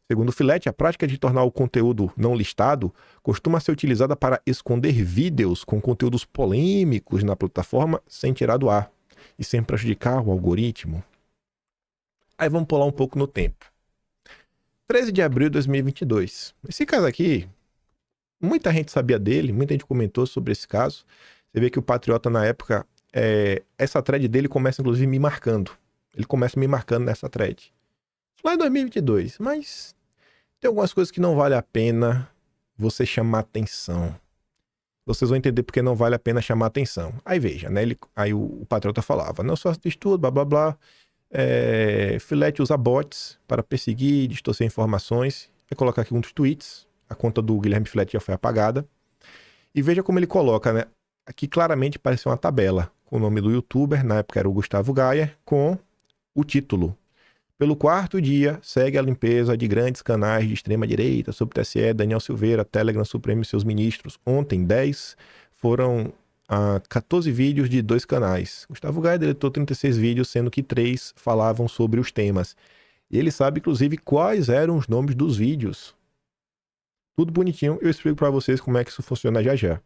Segundo o Filete, a prática de tornar o conteúdo não listado costuma ser utilizada para esconder vídeos com conteúdos polêmicos na plataforma sem tirar do ar e sem prejudicar o algoritmo. Aí vamos pular um pouco no tempo. 13 de abril de 2022. Esse caso aqui, muita gente sabia dele, muita gente comentou sobre esse caso. Você vê que o Patriota, na época, essa thread dele começa, inclusive, me marcando. Ele começa me marcando nessa thread. Lá em 2022, mas tem algumas coisas que não vale a pena você chamar atenção. Vocês vão entender porque não vale a pena chamar atenção. Aí veja, né? Aí o Patriota falava, não só de estudo, blá blá blá. Filete usa bots para perseguir, distorcer informações. Vai colocar aqui uns tweets. A conta do Guilherme Filete já foi apagada. E veja como ele coloca, né? Aqui claramente parece uma tabela com o nome do youtuber, na época era o Gustavo Gaia, com o título. Pelo quarto dia, segue a limpeza de grandes canais de extrema-direita sobre TSE, Daniel Silveira, Telegram Supremo e seus ministros. Ontem, 10 foram 14 vídeos de 2 canais. Gustavo Gaia deletou 36 vídeos, sendo que 3 falavam sobre os temas. E ele sabe, inclusive, quais eram os nomes dos vídeos. Tudo bonitinho, eu explico para vocês como é que isso funciona já já.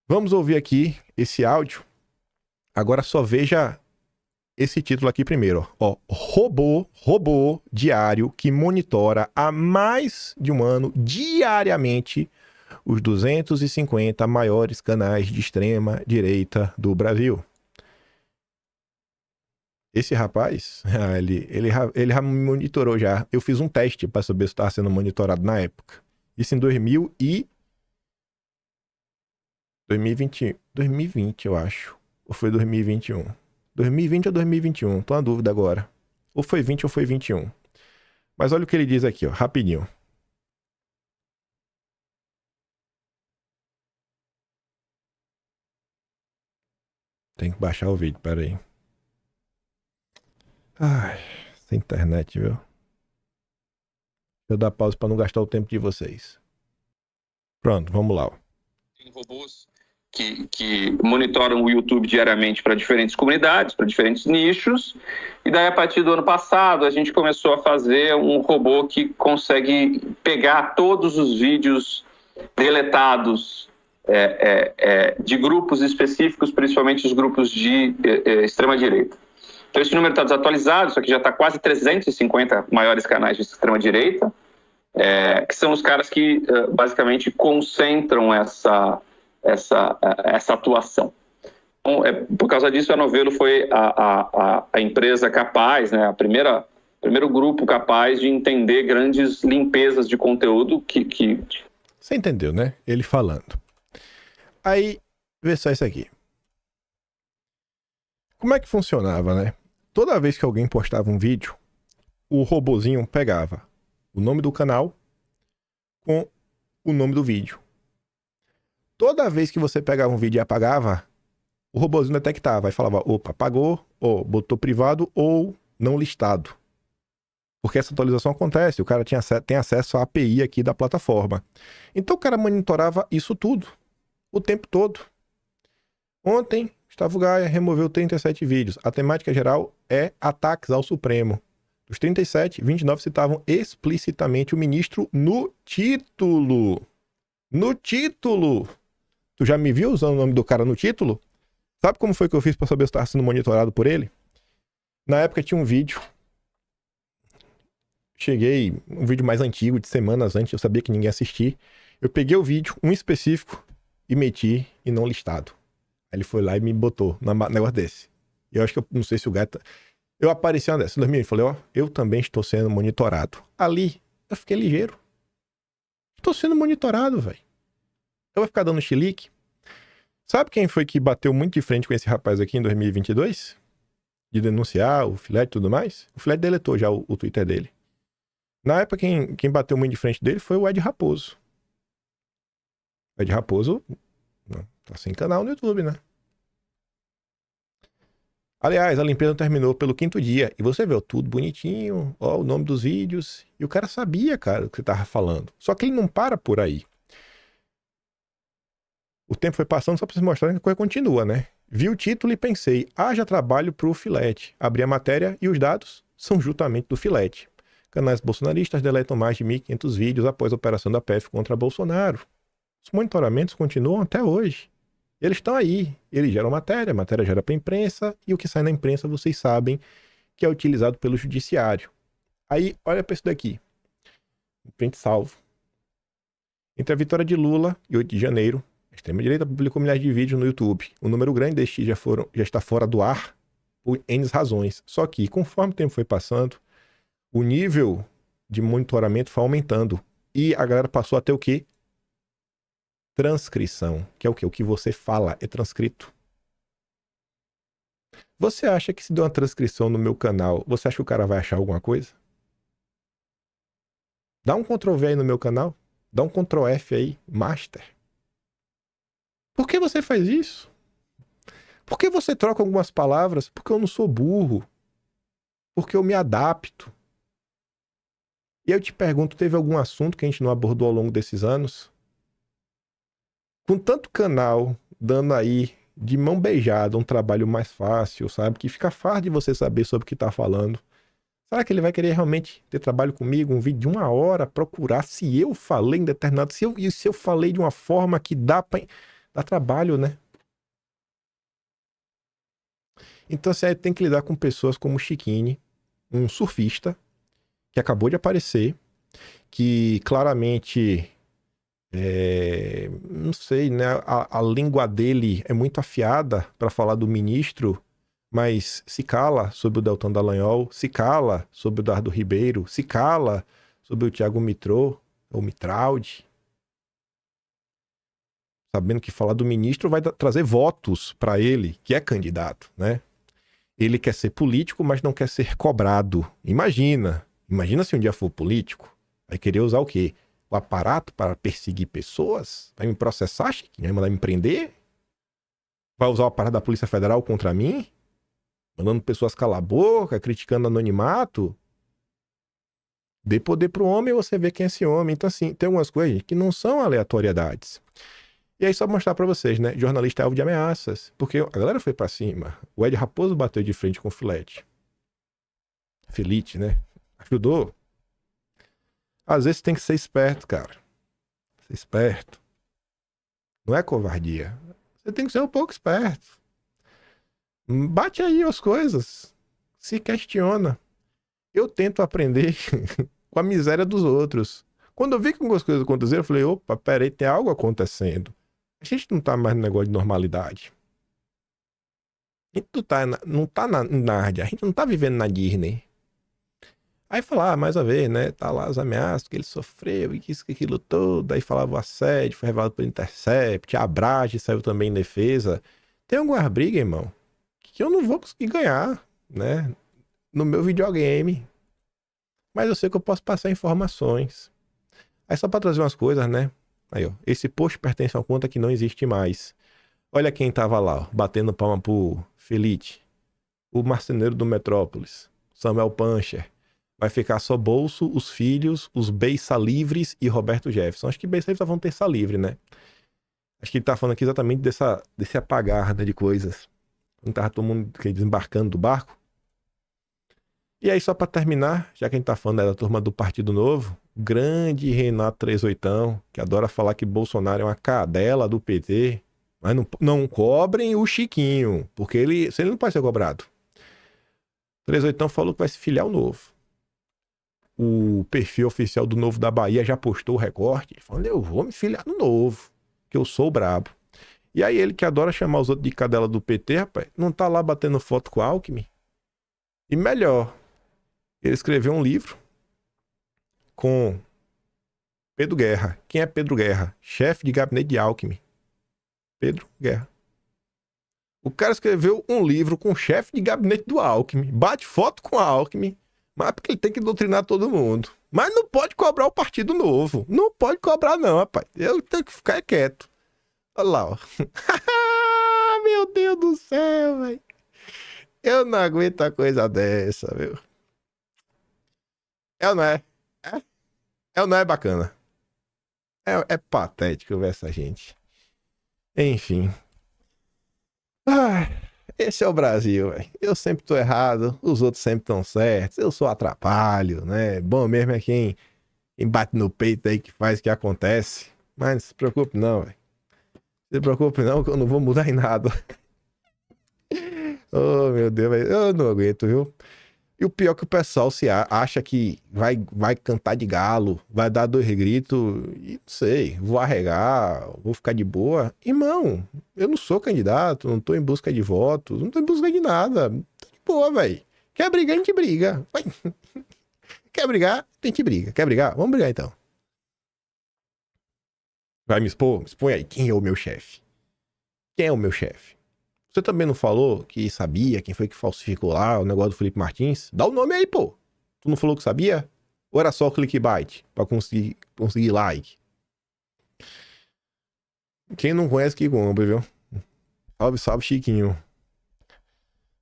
Vamos ouvir aqui esse áudio. Agora só veja esse título aqui primeiro, ó. Robô diário que monitora há mais de um ano diariamente os 250 maiores canais de extrema direita do Brasil. Esse rapaz, ele já me monitorou já. Eu fiz um teste para saber se estava sendo monitorado na época. Isso em 2020, eu acho. Ou foi 2021? 2020 ou 2021, tô na dúvida agora. Ou foi 20 ou foi 21. Mas olha o que ele diz aqui, ó, rapidinho. Tem que baixar o vídeo, pera aí. Ai, essa internet, viu? Deixa eu dar pausa para não gastar o tempo de vocês. Pronto, vamos lá. Tem robôs que monitoram o YouTube diariamente para diferentes comunidades, para diferentes nichos. E daí, a partir do ano passado, a gente começou a fazer um robô que consegue pegar todos os vídeos deletados de grupos específicos, principalmente os grupos de extrema-direita. Então, esse número está desatualizado, isso aqui já está quase 350 maiores canais de extrema-direita, que são os caras que basicamente concentram essa atuação. Então, por causa disso, a Novelo foi a empresa capaz, né, primeiro grupo capaz de entender grandes limpezas de conteúdo que... Você entendeu, né? Ele falando. Aí, vê só isso aqui. Como é que funcionava, né? Toda vez que alguém postava um vídeo, o robozinho pegava o nome do canal com o nome do vídeo. Toda vez que você pegava um vídeo e apagava, o robozinho detectava e falava, opa, apagou, ou botou privado ou não listado. Porque essa atualização acontece, o cara tem acesso à API aqui da plataforma. Então o cara monitorava isso tudo, o tempo todo. Ontem, Gustavo Gaia removeu 37 vídeos. A temática geral é ataques ao Supremo. Dos 37, 29 citavam explicitamente o ministro no título. No título! Tu já me viu usando o nome do cara no título? Sabe como foi que eu fiz para saber se estava sendo monitorado por ele? Na época tinha um vídeo. Cheguei, um vídeo mais antigo, de semanas antes, eu sabia que ninguém ia assistir. Eu peguei o vídeo, um específico, e meti em não listado. Aí ele foi lá e me botou num negócio desse. E eu acho que eu não sei se o gato... Eu apareci uma dessas. E falei, ó, eu também estou sendo monitorado. Ali, eu fiquei ligeiro. Estou sendo monitorado, velho. Eu vou ficar dando chilique. Sabe quem foi que bateu muito de frente com esse rapaz aqui em 2022? De denunciar o Filete e tudo mais? O Filete deletou já o Twitter dele. Na época, quem bateu muito de frente dele foi o Ed Raposo. O Ed Raposo tá sem canal no YouTube, né? Aliás, a limpeza terminou pelo 5º dia. E você viu tudo bonitinho, ó, o nome dos vídeos. E o cara sabia, cara, o que você tava falando. Só que ele não para por aí. O tempo foi passando só pra vocês mostrarem que a coisa continua, né? Vi o título e pensei, haja trabalho pro Filete. Abri a matéria e os dados são justamente do Filete. Canais bolsonaristas deletam mais de 1.500 vídeos após a operação da PF contra Bolsonaro. Os monitoramentos continuam até hoje. Eles estão aí, eles geram matéria, a matéria gera para a imprensa, e o que sai na imprensa vocês sabem que é utilizado pelo judiciário. Aí, olha para isso daqui. Print salvo. Entre a vitória de Lula e 8 de janeiro, a extrema-direita publicou milhares de vídeos no YouTube. Um número grande destes já está fora do ar por N razões. Só que, conforme o tempo foi passando, o nível de monitoramento foi aumentando. E a galera passou a ter o quê? Transcrição. Que é o quê? O que você fala é transcrito. Você acha que se der uma transcrição no meu canal, você acha que o cara vai achar alguma coisa? Dá um Ctrl+V aí no meu canal. Dá um Ctrl+F aí, Master. Por que você faz isso? Por que você troca algumas palavras? Porque eu não sou burro. Porque eu me adapto. E eu te pergunto, teve algum assunto que a gente não abordou ao longo desses anos? Com tanto canal dando aí de mão beijada um trabalho mais fácil, sabe? Que fica fácil de você saber sobre o que tá falando. Será que ele vai querer realmente ter trabalho comigo? Um vídeo de 1 hora, procurar se eu falei em determinado... Se eu falei de uma forma que dá trabalho, né? Então você tem que lidar com pessoas como o Chiquini, um surfista, que acabou de aparecer, que claramente... não sei, né? A língua dele é muito afiada para falar do ministro, mas se cala sobre o Deltan Dallagnol, se cala sobre o Dardo Ribeiro, se cala sobre o Thiago Mitrô, ou Mitraldi, sabendo que falar do ministro vai trazer votos para ele, que é candidato, né? Ele quer ser político, mas não quer ser cobrado. Imagina se um dia for político, vai querer usar o quê? O aparato para perseguir pessoas? Vai me processar, Chiquinho? Vai mandar me prender? Vai usar o aparato da Polícia Federal contra mim? Mandando pessoas calar a boca, criticando anonimato? Dê poder pro homem e você vê quem é esse homem. Então, assim, tem algumas coisas que não são aleatoriedades. E aí, só mostrar pra vocês, né? Jornalista é alvo de ameaças. Porque a galera foi pra cima. O Ed Raposo bateu de frente com o Filete. Filete, né? Ajudou. Às vezes tem que ser esperto, cara. Ser esperto. Não é covardia. Você tem que ser um pouco esperto. Bate aí as coisas. Se questiona. Eu tento aprender com a miséria dos outros. Quando eu vi que algumas coisas aconteceram, eu falei, opa, peraí, tem algo acontecendo. A gente não tá mais no negócio de normalidade. A gente não tá na Nárnia. A gente não tá vivendo na Disney. Aí falava, mais uma vez, né? Tá lá as ameaças que ele sofreu e isso, aquilo todo. Aí falava o assédio, foi revelado pelo Intercept. A Brage saiu também em defesa. Tem algumas brigas, irmão, que eu não vou conseguir ganhar, né? No meu videogame. Mas eu sei que eu posso passar informações. Aí só pra trazer umas coisas, né? Aí, ó. Esse post pertence a uma conta que não existe mais. Olha quem tava lá, ó, batendo palma pro Felite. O marceneiro do Metrópolis. Samuel Pancher. Vai ficar só Bolso, os filhos, os Beiça Livres e Roberto Jefferson. Acho que Beiça Livres vão terça livre, né? Acho que ele tá falando aqui exatamente desse apagar, né, de coisas. Não tava todo mundo desembarcando do barco. E aí, só pra terminar, já que a gente tá falando da turma do Partido Novo, grande Renato 38, que adora falar que Bolsonaro é uma cadela do PT, mas não cobrem o Chiquinho, porque ele não pode ser cobrado. 38 falou que vai se filiar ao Novo. O perfil oficial do Novo da Bahia já postou o recorte, falando, eu vou me filiar no Novo, que eu sou brabo. E aí ele que adora chamar os outros de cadela do PT, rapaz, não tá lá batendo foto com o Alckmin? E melhor, ele escreveu um livro com Pedro Guerra. Quem é Pedro Guerra? Chefe de gabinete de Alckmin. Pedro Guerra. O cara escreveu um livro com o chefe de gabinete do Alckmin. Bate foto com o Alckmin. Mas porque ele tem que doutrinar todo mundo. Mas não pode cobrar o Partido Novo. Não pode cobrar não, rapaz. Eu tenho que ficar quieto. Olha lá, ó. Meu Deus do céu, velho. Eu não aguento a coisa dessa, viu? É ou não é? É ou não é bacana? É patético ver essa gente. Enfim. Ah, esse é o Brasil, velho. Eu sempre tô errado, os outros sempre estão certos, eu só atrapalho, né? Bom mesmo é quem bate no peito aí que faz o que acontece. Mas não se preocupe não, velho. Não se preocupe não, que eu não vou mudar em nada. Oh, meu Deus, velho. Eu não aguento, viu? E o pior é que o pessoal se acha que vai cantar de galo, vai dar 2 gritos, e não sei, vou arregar, vou ficar de boa. Irmão, eu não sou candidato, não tô em busca de votos, não tô em busca de nada. Tô de boa, velho. Quer brigar, a gente briga. Vai. Quer brigar, a gente briga. Quer brigar? Vamos brigar então. Vai me expor? Me expõe aí. Quem é o meu chefe? Quem é o meu chefe? Você também não falou que sabia quem foi que falsificou lá o negócio do Felipe Martins? Dá o nome aí, pô. Tu não falou que sabia? Ou era só clickbait pra conseguir like? Quem não conhece que compra, viu? Salve, salve, Chiquinho.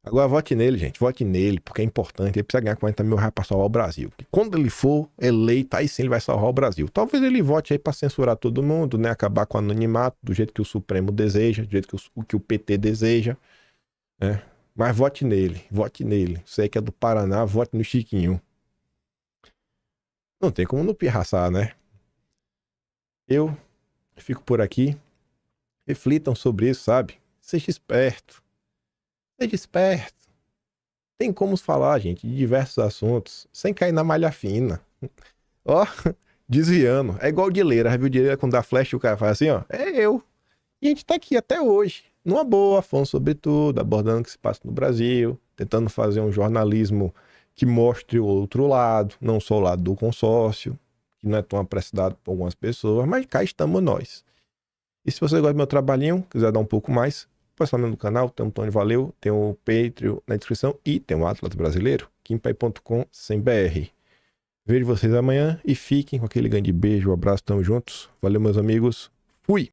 Agora vote nele, gente. Vote nele, porque é importante. Ele precisa ganhar 40 mil reais pra salvar o Brasil. Porque quando ele for eleito, aí sim ele vai salvar o Brasil. Talvez ele vote aí pra censurar todo mundo, né? Acabar com o anonimato, do jeito que o Supremo deseja, do jeito que o PT deseja, né? Mas vote nele, vote nele. Você que é do Paraná, vote no Chiquinho. Não tem como não pirraçar, né? Eu fico por aqui. Reflitam sobre isso, sabe? Seja esperto. Seja esperto. Tem como falar, gente, de diversos assuntos, sem cair na malha fina. Ó, desviando. É igual o Dileira, viu? O Dileira, quando dá flash, o cara faz assim, ó. É eu. E a gente tá aqui até hoje, numa boa, falando sobre tudo, abordando o que se passa no Brasil, tentando fazer um jornalismo que mostre o outro lado, não só o lado do consórcio, que não é tão apreciado por algumas pessoas, mas cá estamos nós. E se você gosta do meu trabalhinho, quiser dar um pouco mais, passa lá no canal, tem um Tony Valeu, tem o Patreon na descrição e tem o Atlas Brasileiro, kimpai.com/br. Vejo vocês amanhã e fiquem com aquele grande beijo, abraço, tamo juntos. Valeu, meus amigos. Fui!